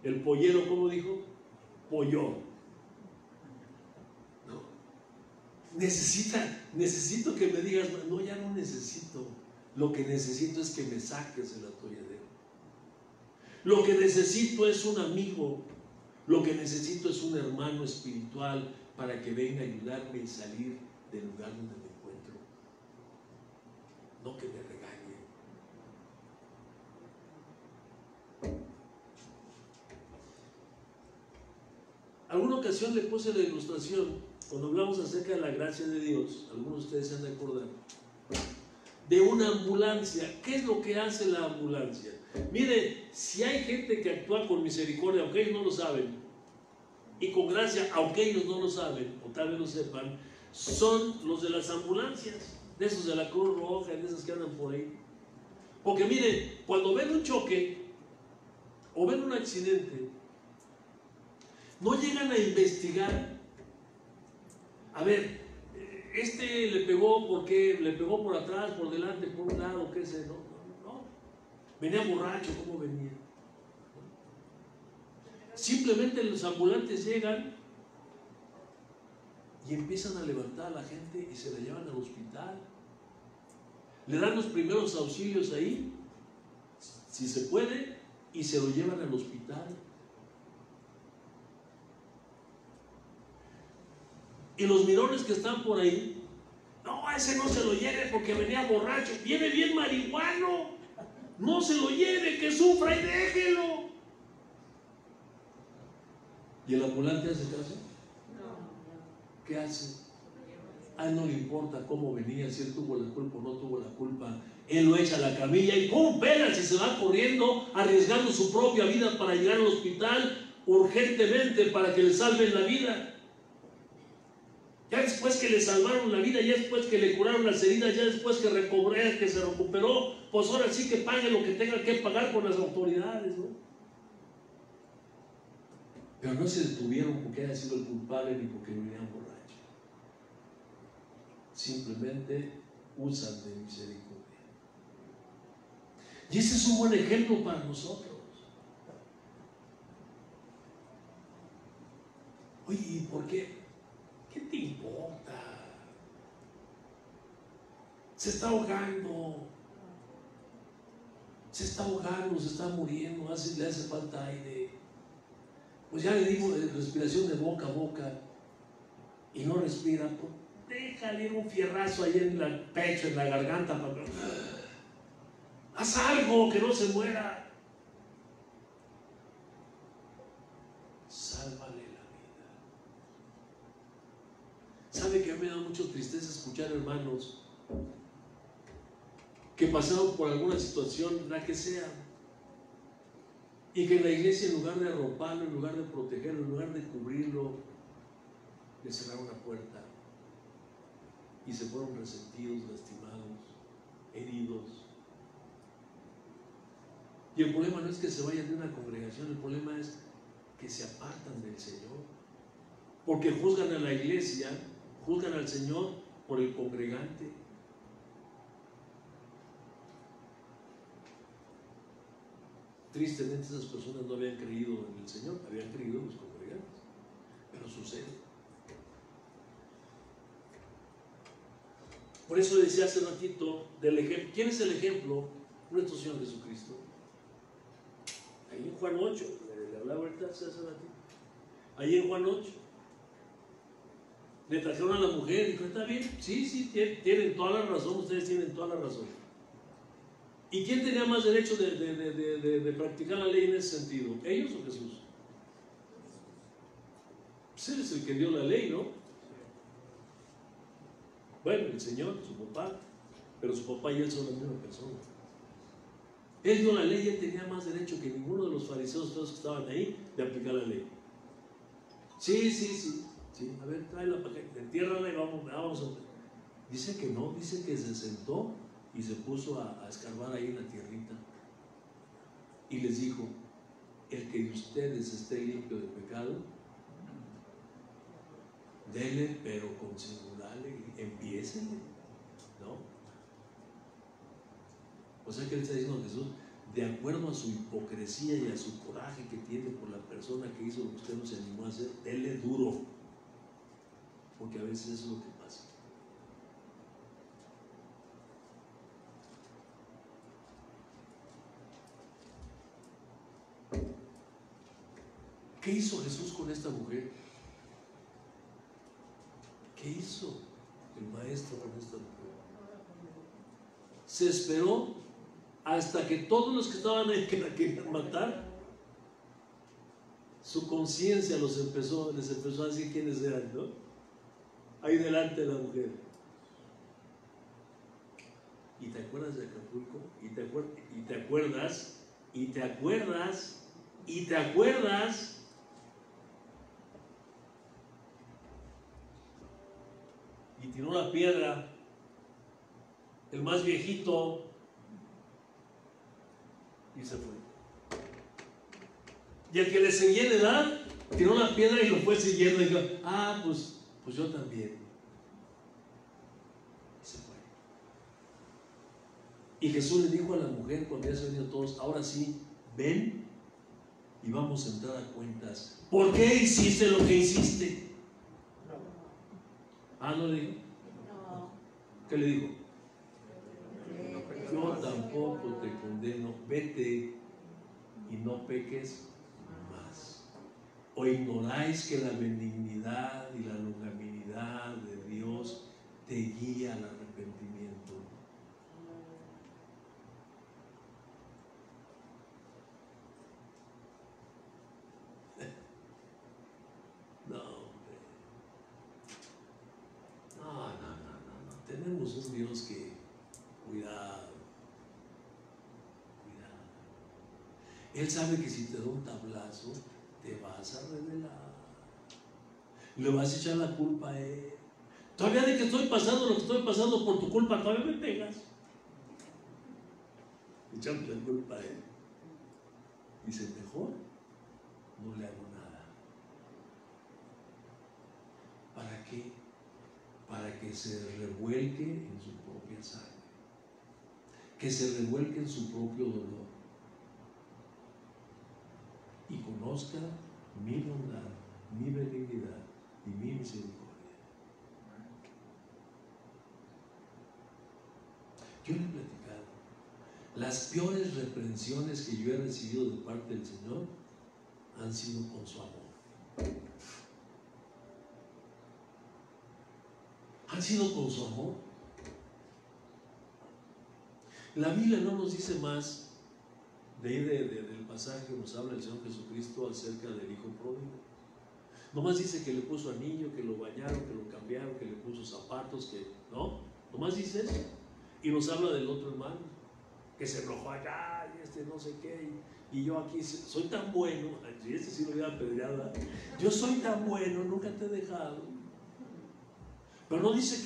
El pollero, ¿cómo dijo? Pollo. No. Necesito que me digas, no, ya no necesito. Lo que necesito es que me saques del atolladero. Lo que necesito es un amigo. Lo que necesito es un hermano espiritual para que venga a ayudarme a salir del lugar donde me encuentro. No que me regañe. Alguna ocasión le puse la ilustración, cuando hablamos acerca de la gracia de Dios, algunos de ustedes se han de acordar, de una ambulancia. ¿Qué es lo que hace la ambulancia? Mire, si hay gente que actúa con misericordia, aunque ellos no lo saben, y con gracia, aunque ellos no lo saben, o tal vez lo sepan, son los de las ambulancias, de esos de la Cruz Roja, de esos que andan por ahí. Porque mire, cuando ven un choque, o ven un accidente, no llegan a investigar. A ver, este le pegó porque le pegó por atrás, por delante, por un lado, qué sé, no. Venía borracho, ¿cómo venía? Simplemente los ambulantes llegan y empiezan a levantar a la gente y se la llevan al hospital. Le dan los primeros auxilios ahí, si se puede, y se lo llevan al hospital. Y los mirones que están por ahí, no, a ese no se lo lleve porque venía borracho, viene bien marihuano, no se lo lleve, que sufra y déjelo. ¿Y el ambulante hace caso? No. ¿Qué hace? A él no le importa cómo venía, si él tuvo la culpa o no tuvo la culpa. Él lo echa a la camilla y ¡pum! Pelas, y se va corriendo, arriesgando su propia vida para llegar al hospital urgentemente para que le salven la vida. Ya después que le salvaron la vida, ya después que le curaron las heridas, ya después que que se recuperó, pues ahora sí que pague lo que tenga que pagar con las autoridades, ¿no? Pero no se detuvieron porque haya sido el culpable ni porque venían borrachos. Simplemente usan de misericordia. Y ese es un buen ejemplo para nosotros. Oye, ¿y por qué? ¿Qué te importa? Se está ahogando, se está muriendo, le hace falta aire. Pues ya le dimos respiración de boca a boca y no respira. déjale ir un fierrazo ahí en el pecho, en la garganta, haz algo que no se muera. Sálvale la vida. ¿Sabe que me da mucha tristeza escuchar hermanos que pasaron por alguna situación, la que sea, y que en la iglesia, en lugar de arroparlo, en lugar de protegerlo, en lugar de cubrirlo, le cerraron la puerta y se fueron resentidos, lastimados, heridos? Y el problema no es que se vayan de una congregación, el problema es que se apartan del Señor, porque juzgan a la iglesia, juzgan al Señor por el congregante. Tristemente esas personas no habían creído en el Señor, habían creído en los congregantes, pero sucede. Por eso decía hace ratito del ejemplo. ¿Quién es el ejemplo? Nuestro Señor Jesucristo. Ahí en Juan 8, le hablaba ahorita hace ratito. Ahí en Juan 8. Le trajeron a la mujer y dijo, ¿está bien? Sí, tienen toda la razón, ustedes tienen toda la razón. ¿Y quién tenía más derecho de practicar la ley en ese sentido? ¿Ellos o Jesús? Pues él es el que dio la ley, ¿no? Bueno, el Señor, su papá, pero su papá y él son la misma persona. Él dio la ley y él tenía más derecho que ninguno de los fariseos, todos que estaban ahí, de aplicar la ley. Sí. A ver, tráela para acá, entiérrala y vamos a... Dice que no, dice que se sentó y se puso a escarbar ahí en la tierrita. Y les dijo, el que de ustedes esté limpio de pecado, dele, pero con singular alegría, empiécenle, ¿no? O sea que él está diciendo a Jesús, de acuerdo a su hipocresía y a su coraje que tiene por la persona que hizo lo que usted no se animó a hacer, dele duro, porque a veces eso es lo que pasa. ¿Qué hizo Jesús con esta mujer? ¿Qué hizo el maestro con esta mujer? Se esperó hasta que todos los que estaban ahí, que la querían matar, su conciencia les empezó a decir quiénes eran, ¿no? Ahí delante de la mujer. ¿Y te acuerdas de Acapulco? ¿Y te acuerdas? Y tiró la piedra, el más viejito, y se fue. Y el que le seguía en edad, tiró la piedra y lo fue siguiendo y dijo, pues yo también. Y se fue. Y Jesús le dijo a la mujer cuando ya se venían todos, ahora sí, ven y vamos a entrar a cuentas. ¿Por qué hiciste lo que hiciste? ¿No le dijo? No. ¿Qué le dijo? Yo tampoco te condeno, vete y no peques más. ¿O ignoráis que la benignidad y la longanimidad de Dios te guía al arrepentimiento? No, hombre. No. Tenemos un Dios que, cuidado. Él sabe que si te da un tablazo, te vas a revelar. Le vas a echar la culpa a él. Todavía de que estoy pasando lo que estoy pasando por tu culpa, todavía me pegas. Echando la culpa a él. Dice, mejor no le hago nada. ¿Para qué? Para que se revuelque en su propia sangre. Que se revuelque en su propio dolor. Y conozca mi bondad, mi benignidad y mi misericordia. Yo le he platicado, las peores reprensiones que yo he recibido de parte del Señor han sido con su amor. han sido con su amor. La Biblia no nos dice más de ahí del pasaje que nos habla el Señor Jesucristo acerca del hijo pródigo. Nomás dice que le puso anillo, que lo bañaron, que lo cambiaron, que le puso zapatos, que no, nomás dice eso. Y nos habla del otro hermano, que se enojó allá, y no sé qué, y yo aquí soy tan bueno, y este sí lo hubiera apedreado, yo soy tan bueno, nunca te he dejado. Pero no dice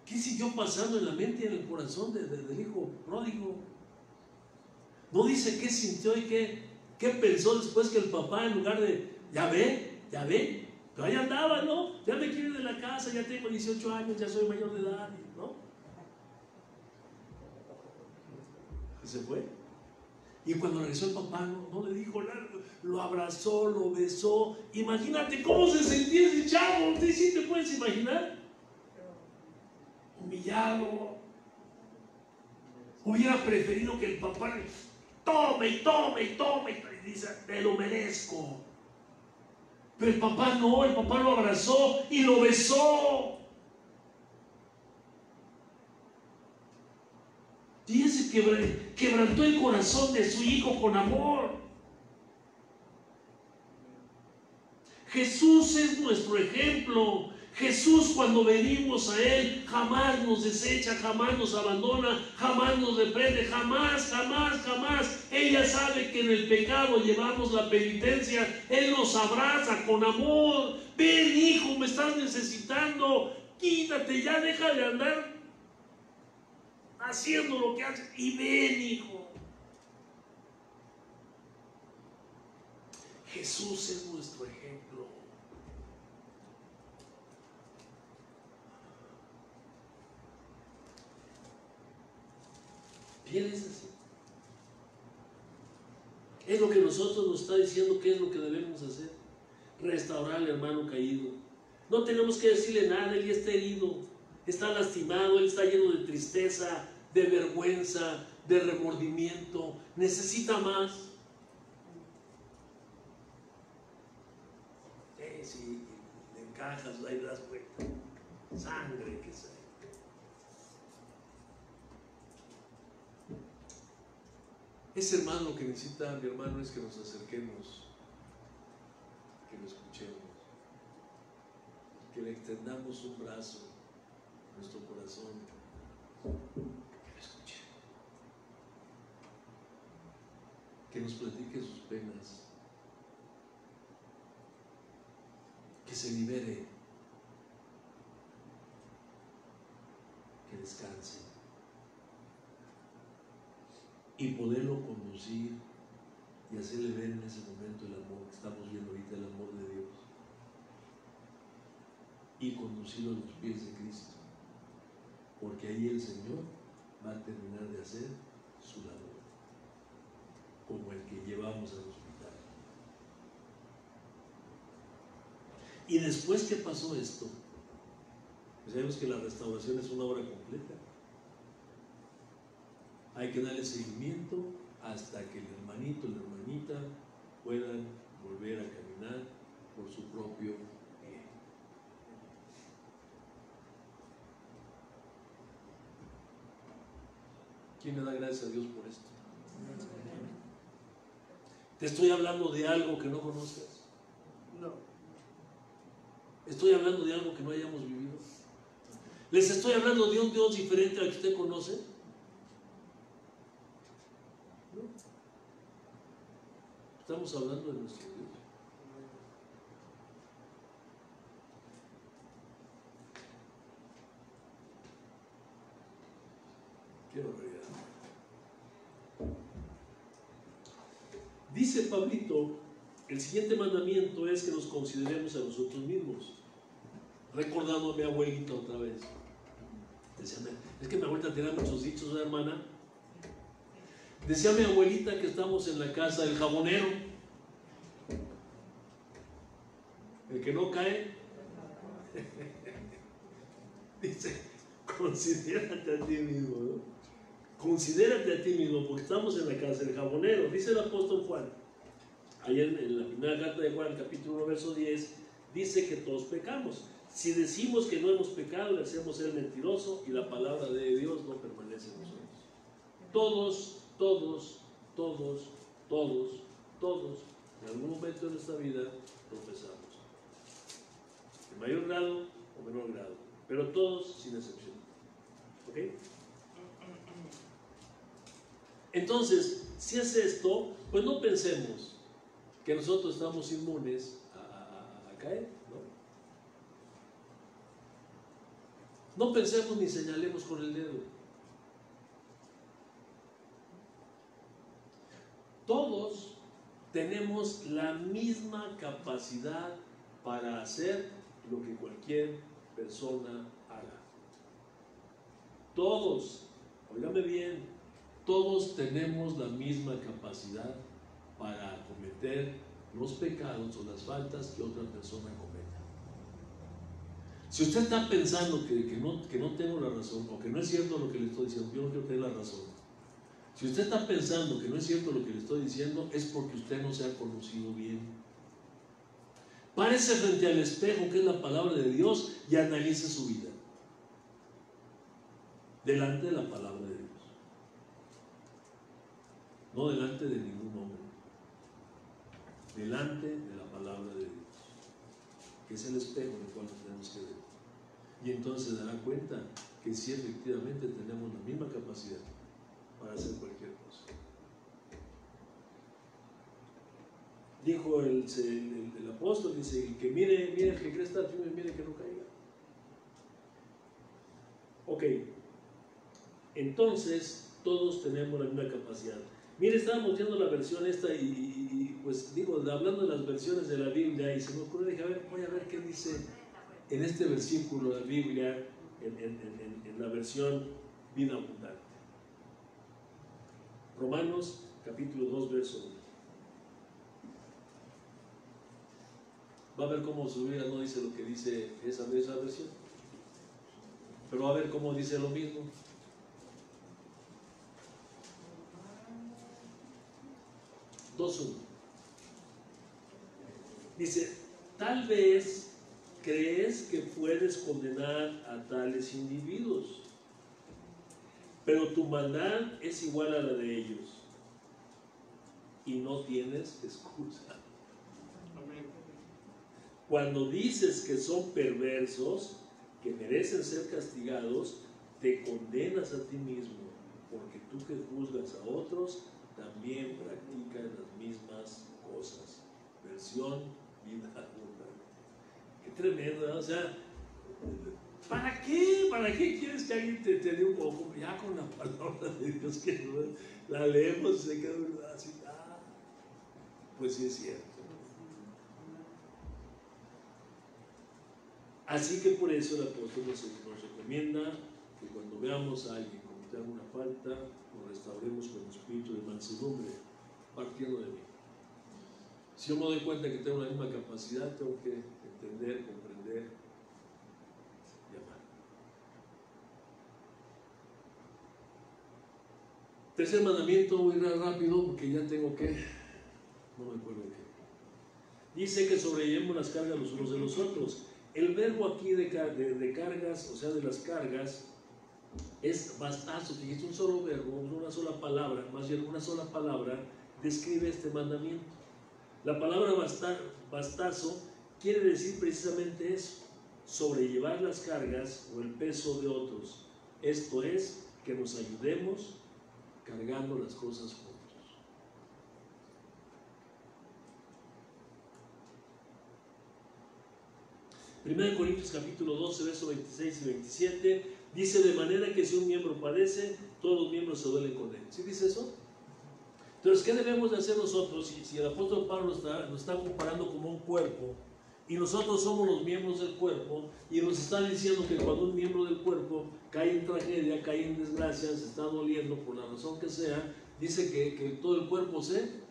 qué siguió pasando en la mente y en el corazón del hijo pródigo. No dice qué sintió y qué pensó después que el papá, en lugar de, ya ve, pero ahí andaba, ¿no? Ya me quiero ir de la casa, ya tengo 18 años, ya soy mayor de edad, ¿no? Y se fue. Y cuando regresó el papá, no le dijo nada, lo abrazó, lo besó. Imagínate cómo se sentía ese chavo. ¿Tú sí te puedes imaginar? Humillado. Hubiera preferido que el papá tome, y dice, te lo merezco. Pero el papá no, el papá lo abrazó y lo besó. Fíjense, quebrantó el corazón de su hijo con amor. Jesús es nuestro ejemplo. Jesús, cuando venimos a Él, jamás nos desecha, jamás nos abandona, jamás nos reprende, jamás. Él ya sabe que en el pecado llevamos la penitencia. Él nos abraza con amor. Ven, hijo, me estás necesitando. Quítate, ya deja de andar haciendo lo que haces. Y ven, hijo. Jesús es nuestro ejemplo. Bien, es así. Es lo que nosotros nos está diciendo que es lo que debemos hacer. Restaurar al hermano caído. No tenemos que decirle nada, él ya está herido, está lastimado, él está lleno de tristeza, de vergüenza, de remordimiento. Necesita más. Si le encajas, ahí das cuenta. Sangre que sale. Ese hermano, lo que necesita mi hermano es que nos acerquemos, que lo escuchemos, que le extendamos un brazo, nuestro corazón, que lo escuchemos, que nos platique sus penas, que se libere, que descanse. Y poderlo conducir y hacerle ver en ese momento el amor que estamos viendo ahorita, el amor de Dios, y conducirlo a los pies de Cristo, porque ahí el Señor va a terminar de hacer su labor, como el que llevamos al hospital. Y después que pasó esto, pues sabemos que la restauración es una obra completa. Hay que darle seguimiento hasta que el hermanito, la hermanita puedan volver a caminar por su propio pie. ¿Quién le da gracias a Dios por esto? ¿Te estoy hablando de algo que no conozcas? No. ¿Estoy hablando de algo que no hayamos vivido? ¿Les estoy hablando de un Dios diferente al que usted conoce? Estamos hablando de nuestro Dios. Qué barbaridad. Dice Pablito, el siguiente mandamiento es que nos consideremos a nosotros mismos. Recordando a mi abuelita otra vez. Decía, es que mi abuelita tenía muchos dichos, ¿verdad, hermana? Decía mi abuelita que estamos en la casa del jabonero. El que no cae. Dice, considérate a ti mismo, ¿no? Considérate a ti mismo, porque estamos en la casa del jabonero. Dice el apóstol Juan, ayer en la primera carta de Juan, capítulo 1, verso 10, dice que todos pecamos. Si decimos que no hemos pecado, le hacemos ser mentiroso y la palabra de Dios no permanece en nosotros. Todos, en algún momento de nuestra vida tropezamos. En mayor grado o menor grado, pero todos sin excepción. ¿Ok? Entonces, si es esto, pues no pensemos que nosotros estamos inmunes a caer, ¿no? No pensemos ni señalemos con el dedo. Todos tenemos la misma capacidad para hacer lo que cualquier persona haga. Todos, óigame bien, todos tenemos la misma capacidad para cometer los pecados o las faltas que otra persona cometa. Si usted está pensando que no tengo la razón o que no es cierto lo que le estoy diciendo, yo no quiero tener la razón. Si usted está pensando que no es cierto lo que le estoy diciendo, es porque usted no se ha conocido bien. Párese frente al espejo, que es la palabra de Dios, y analice su vida. Delante de la palabra de Dios. No delante de ningún hombre. Delante de la palabra de Dios, que es el espejo en el cual nos tenemos que ver. Y entonces se dará cuenta que sí, efectivamente tenemos la misma capacidad para hacer cualquier cosa. Dijo el apóstol, dice, que mire el que cree estar firme, mire que no caiga. Ok, entonces todos tenemos la misma capacidad. Mire, estábamos viendo la versión esta y pues digo, hablando de las versiones de la Biblia, y se me ocurrió, dije, a ver, voy a ver qué dice en este versículo de la Biblia, en la versión vida abundante. Romanos capítulo 2, verso 1. Va a ver cómo su Biblia no dice lo que dice esa versión, pero va a ver cómo dice lo mismo. Dice, tal vez crees que puedes condenar a tales individuos, pero tu maldad es igual a la de ellos y no tienes excusa. Cuando dices que son perversos, que merecen ser castigados, te condenas a ti mismo, porque tú que juzgas a otros también practicas las mismas cosas. Versión vida abundante. Qué tremendo, ¿no? O sea, ¿para qué? ¿Para qué quieres que alguien te dé un poco? Ya con la palabra de Dios que la leemos, se queda así. Pues sí es cierto. Así que por eso el apóstol nos recomienda que cuando veamos a alguien cometer alguna falta, lo restauremos con espíritu de mansedumbre, partiendo de mí. Si yo me doy cuenta que tengo la misma capacidad, tengo que entender, comprender y amar. Tercer mandamiento, voy a ir rápido porque ya tengo que, no me acuerdo qué. Dice que sobrellevemos las cargas los unos de los otros. El verbo aquí de cargas, o sea, de las cargas, es bastazo, que es un solo verbo, una sola palabra, más bien una sola palabra, describe este mandamiento. La palabra bastazo quiere decir precisamente eso, sobrellevar las cargas o el peso de otros. Esto es, que nos ayudemos cargando las cosas juntos. 1 Corintios capítulo 12, versos 26 y 27, dice, de manera que si un miembro padece, todos los miembros se duelen con él. ¿Sí dice eso? Entonces, ¿qué debemos de hacer nosotros? Si el apóstol Pablo nos está comparando como un cuerpo, y nosotros somos los miembros del cuerpo, y nos está diciendo que cuando un miembro del cuerpo cae en tragedia, cae en desgracia, se está doliendo por la razón que sea, dice que todo el cuerpo se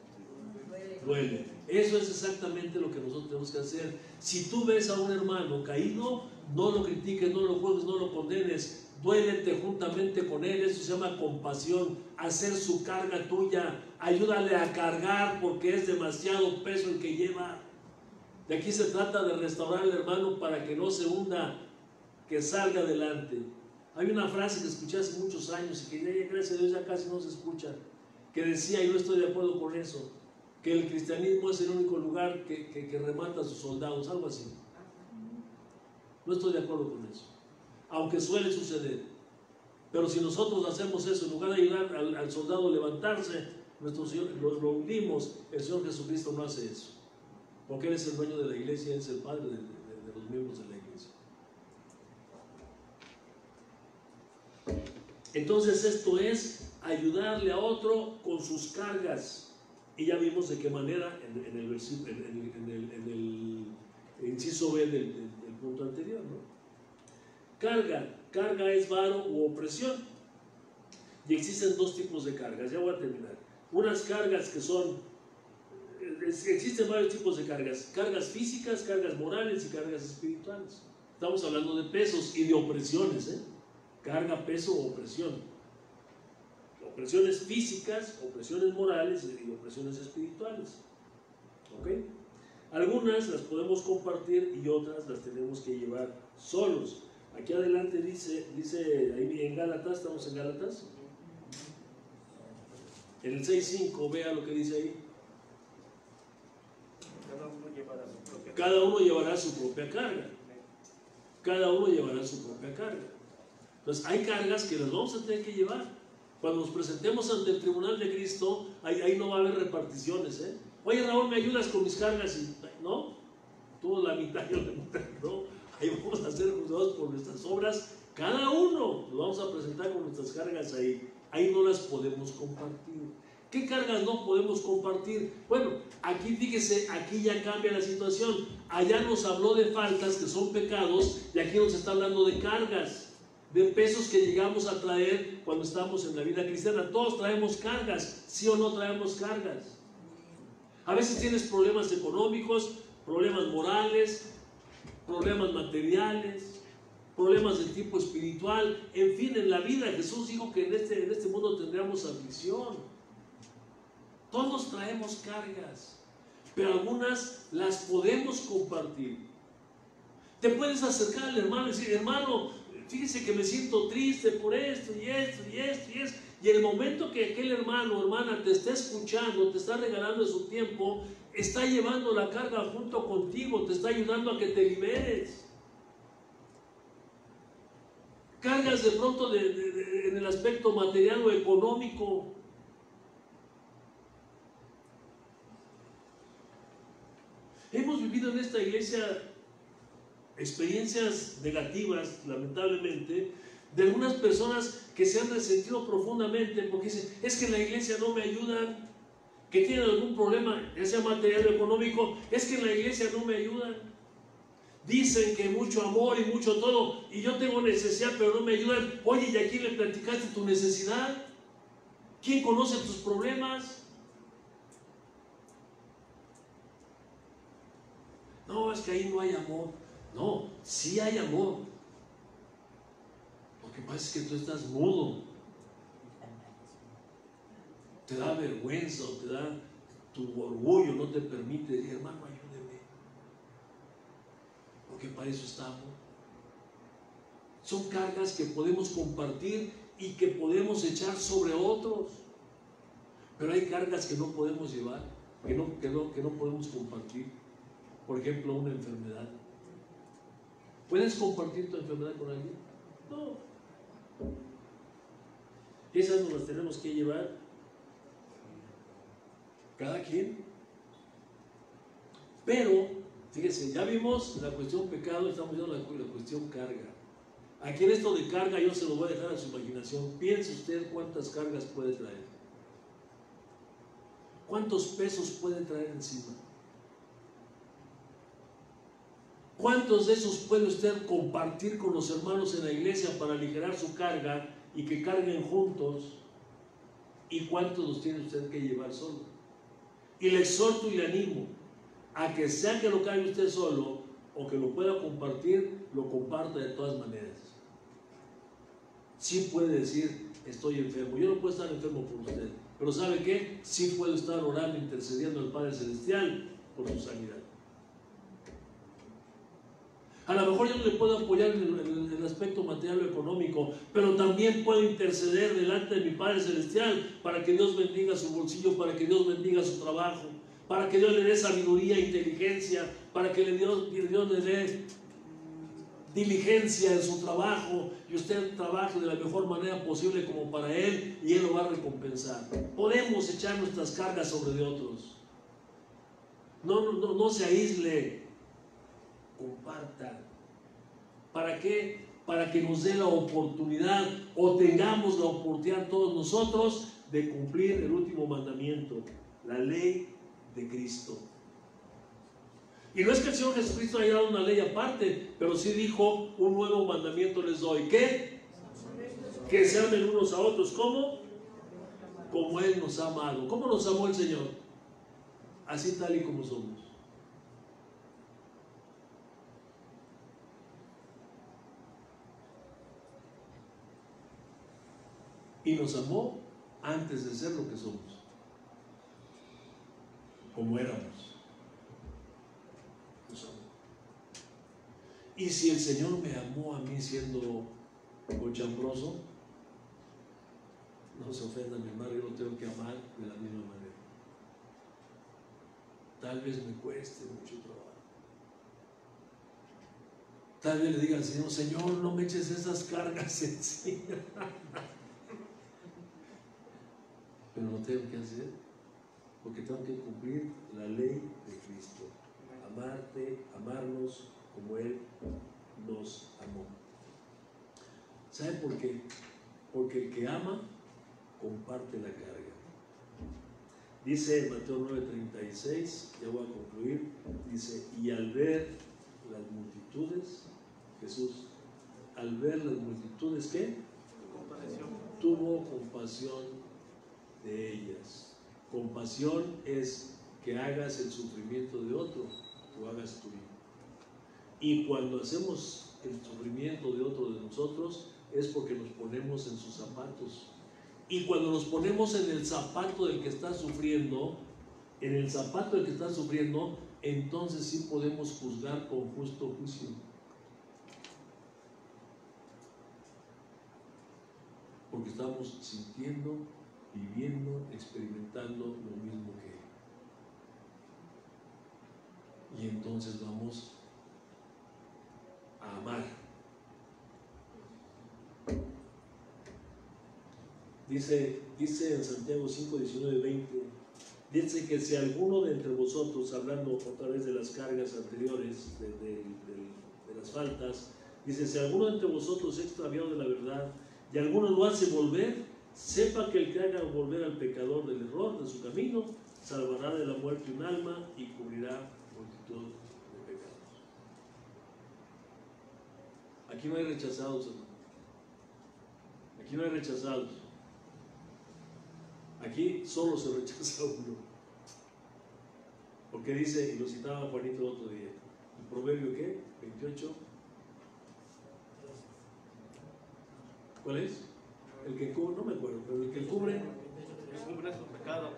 duele. Eso es exactamente lo que nosotros tenemos que hacer. Si tú ves a un hermano caído, no lo critiques, no lo juzgues, no lo condenes, duélete juntamente con él. Eso se llama compasión, hacer su carga tuya, ayúdale a cargar porque es demasiado peso el que lleva. De aquí se trata de restaurar al hermano para que no se hunda, que salga adelante. Hay una frase que escuché hace muchos años y que ya, gracias a Dios, ya casi no se escucha, que decía, y no estoy de acuerdo con eso, que el cristianismo es el único lugar que remata a sus soldados, algo así. No estoy de acuerdo con eso, aunque suele suceder. Pero si nosotros hacemos eso, en lugar de ayudar al soldado a levantarse, nuestro Señor, lo hundimos. El Señor Jesucristo no hace eso, porque Él es el dueño de la iglesia, Él es el Padre de los miembros de la iglesia. Entonces esto es ayudarle a otro con sus cargas. Y ya vimos de qué manera en el inciso B del punto anterior, ¿no? Carga es varo u opresión. Y existen dos tipos de cargas, ya voy a terminar. Unas cargas que son, existen varios tipos de cargas: cargas físicas, cargas morales y cargas espirituales. Estamos hablando de pesos y de opresiones, ¿eh? Carga, peso o opresión. Opresiones físicas, opresiones morales y opresiones espirituales. ¿Ok? Algunas las podemos compartir y otras las tenemos que llevar solos. Aquí adelante dice ahí en Gálatas, ¿estamos en Gálatas? En el 6.5, vea lo que dice ahí. Cada uno llevará su propia carga. Cada uno llevará su propia carga. Entonces hay cargas que las vamos a tener que llevar. Cuando nos presentemos ante el tribunal de Cristo, ahí no va a haber reparticiones, ¿eh? Oye, Raúl, ¿me ayudas con mis cargas? ¿No? Tú la mitad, yo la mitad, ¿no? Ahí vamos a ser juzgados por nuestras obras. Cada uno nos vamos a presentar con nuestras cargas ahí. Ahí no las podemos compartir. ¿Qué cargas no podemos compartir? Bueno, aquí fíjese, aquí ya cambia la situación. Allá nos habló de faltas, que son pecados, y aquí nos está hablando de cargas, de pesos que llegamos a traer cuando estamos en la vida cristiana. Todos traemos cargas, ¿sí o no traemos cargas? A veces tienes problemas económicos, problemas morales, problemas materiales, problemas de tipo espiritual. En fin, en la vida Jesús dijo que en este mundo tendríamos aflicción. Todos traemos cargas, pero algunas las podemos compartir. Te puedes acercar al hermano y decir: hermano, fíjese que me siento triste por esto y esto y esto y esto. Y el momento que aquel hermano o hermana te está escuchando, te está regalando su tiempo, está llevando la carga junto contigo, te está ayudando a que te liberes. Cargas de pronto en el aspecto material o económico. Hemos vivido en esta iglesia experiencias negativas, lamentablemente, de algunas personas que se han resentido profundamente porque dicen: es que en la iglesia no me ayudan, que tienen algún problema, ya sea material o económico, es que en la iglesia no me ayudan. Dicen que mucho amor y mucho todo, y yo tengo necesidad pero no me ayudan. Oye, ¿y a quién le platicaste tu necesidad? ¿Quién conoce tus problemas? No, es que ahí no hay amor. No, sí hay amor. Lo que pasa es que tú estás mudo. Te da vergüenza, o te da tu orgullo, no te permite decir: hermano, ayúdeme. Porque para eso estamos. Son cargas que podemos compartir y que podemos echar sobre otros. Pero hay cargas que no podemos llevar, que no podemos compartir. Por ejemplo, una enfermedad. ¿Puedes compartir tu enfermedad con alguien? No. Esas nos las tenemos que llevar cada quien. Pero, fíjense, ya vimos la cuestión pecado, estamos viendo la cuestión carga. Aquí en esto de carga yo se lo voy a dejar a su imaginación. Piense usted cuántas cargas puede traer. ¿Cuántos pesos puede traer encima? ¿Cuántos de esos puede usted compartir con los hermanos en la iglesia para aligerar su carga y que carguen juntos? ¿Y cuántos los tiene usted que llevar solo? Y le exhorto y le animo a que sea que lo cargue usted solo o que lo pueda compartir, lo comparta de todas maneras. Sí puede decir: estoy enfermo. Yo no puedo estar enfermo por usted, pero ¿sabe qué? Sí puedo estar orando, intercediendo al Padre Celestial por su sanidad. A lo mejor yo no le puedo apoyar en el aspecto material o económico, pero también puedo interceder delante de mi Padre Celestial para que Dios bendiga su bolsillo, para que Dios bendiga su trabajo, para que Dios le dé sabiduría, inteligencia, para que Dios le dé diligencia en su trabajo y usted trabaje de la mejor manera posible como para Él y Él lo va a recompensar. Podemos echar nuestras cargas sobre de otros. No se aísle. Compartan. ¿Para qué? Para que nos dé la oportunidad o tengamos la oportunidad todos nosotros de cumplir el último mandamiento, la ley de Cristo. Y no es que el Señor Jesucristo haya dado una ley aparte, pero sí dijo: un nuevo mandamiento les doy. ¿Qué? Que se amen unos a otros. ¿Cómo? Como Él nos ha amado. ¿Cómo nos amó el Señor? Así tal y como somos. Y nos amó antes de ser lo que somos, como éramos. Nos amó. Y si el Señor me amó a mí siendo cochambroso, no se ofenda mi hermano, yo lo tengo que amar de la misma manera. Tal vez me cueste mucho trabajo. Tal vez le diga al Señor: Señor, no me eches esas cargas encima. Pero lo tengo que hacer porque tengo que cumplir la ley de Cristo. Amarnos como Él nos amó. ¿Sabe por qué? Porque el que ama comparte la carga. Dice en Mateo 9:36, ya voy a concluir, dice: y al ver las multitudes, Jesús, al ver las multitudes, ¿qué? Tuvo compasión de ellas. Compasión es que hagas el sufrimiento de otro o hagas tuyo. Y cuando hacemos el sufrimiento de otro de nosotros es porque nos ponemos en sus zapatos. Y cuando nos ponemos en el zapato del que está sufriendo, entonces sí podemos juzgar con justo juicio. Porque estamos sintiendo, viviendo, experimentando lo mismo que Él. Y entonces vamos a amar. Dice en Santiago 5, 19, 20, dice que si alguno de entre vosotros, hablando otra vez de las cargas anteriores, de las faltas, dice: si alguno de entre vosotros es extraviado de la verdad y alguno lo hace volver, sepa que el que haga volver al pecador del error de su camino, salvará de la muerte un alma y cubrirá multitud de pecados. Aquí no hay rechazados, hermano. Aquí no hay rechazados. Aquí solo se rechaza uno. Porque dice, y lo citaba Juanito el otro día, el proverbio ¿qué? 28. ¿Cuál es? El que cubre, no me acuerdo, pero el que cubre su pecado.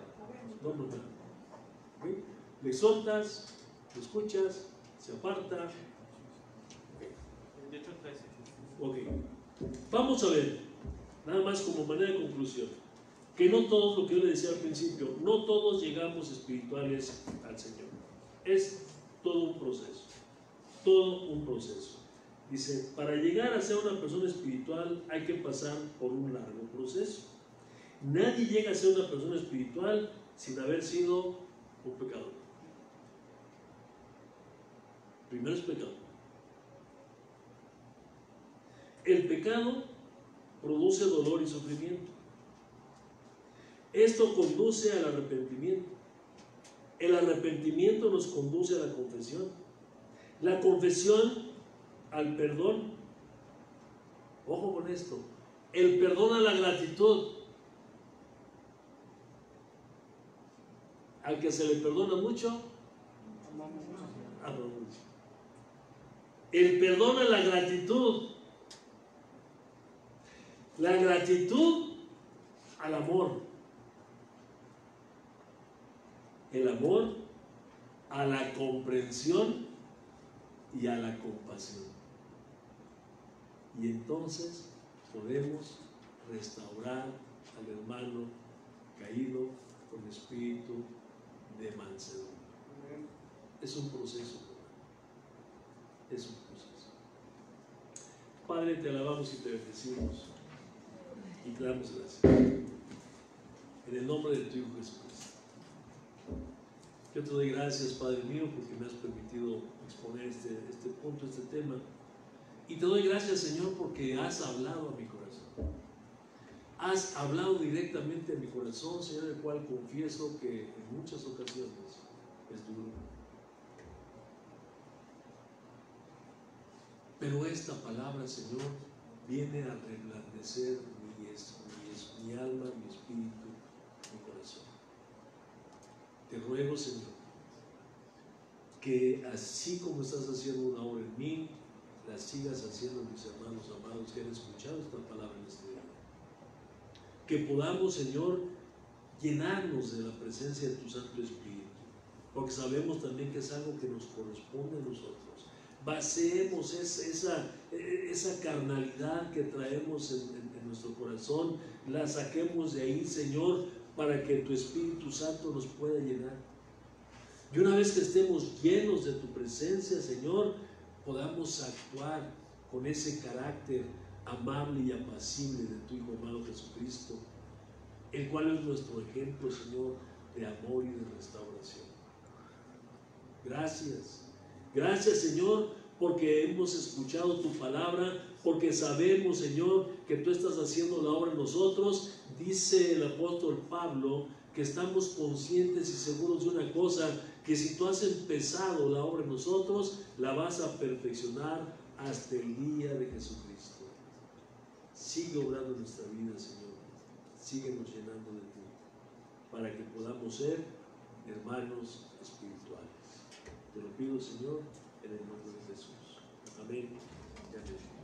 No. ¿Okay? Le exhortas, lo escuchas, se aparta. Ok. Vamos a ver, nada más como manera de conclusión, que no todos, lo que yo le decía al principio, no todos llegamos espirituales al Señor. Es todo un proceso. Todo un proceso. Dice, para llegar a ser una persona espiritual hay que pasar por un largo proceso. Nadie llega a ser una persona espiritual sin haber sido un pecador. Primero es pecado. El pecado produce dolor y sufrimiento. Esto conduce al arrepentimiento. El arrepentimiento nos conduce a la confesión. La confesión al perdón. Ojo con esto. El perdón a la gratitud. Al que se le perdona mucho, ama mucho. El perdón a la gratitud. La gratitud al amor. El amor a la comprensión y a la compasión. Y entonces podemos restaurar al hermano caído con espíritu de mansedumbre. Es un proceso, es un proceso. Padre, te alabamos y te bendecimos y te damos gracias. En el nombre de tu Hijo Jesucristo. Yo te doy gracias, Padre mío, porque me has permitido exponer este punto, este tema. Y te doy gracias, Señor, porque has hablado a mi corazón. Has hablado directamente a mi corazón, Señor, el cual confieso que en muchas ocasiones es duro. Pero esta palabra, Señor, viene a reblandecer mi alma, mi espíritu, mi corazón. Te ruego, Señor, que así como estás haciendo una obra en mí, la sigas haciendo en mis hermanos amados que han escuchado esta palabra en este día. Que podamos, Señor, llenarnos de la presencia de tu Santo Espíritu, porque sabemos también que es algo que nos corresponde a nosotros. Basemos esa carnalidad que traemos en nuestro corazón, la saquemos de ahí, Señor, para que tu Espíritu Santo nos pueda llenar. Y una vez que estemos llenos de tu presencia, Señor, podamos actuar con ese carácter amable y apacible de tu Hijo amado Jesucristo, el cual es nuestro ejemplo, Señor, de amor y de restauración. Gracias. Gracias, Señor, porque hemos escuchado tu palabra, porque sabemos, Señor, que tú estás haciendo la obra en nosotros. Dice el apóstol Pablo que estamos conscientes y seguros de una cosa, que si tú has empezado la obra en nosotros, la vas a perfeccionar hasta el día de Jesucristo. Sigue obrando en nuestra vida, Señor. Síguenos llenando de ti, para que podamos ser hermanos espirituales. Te lo pido, Señor, en el nombre de Jesús. Amén y amén.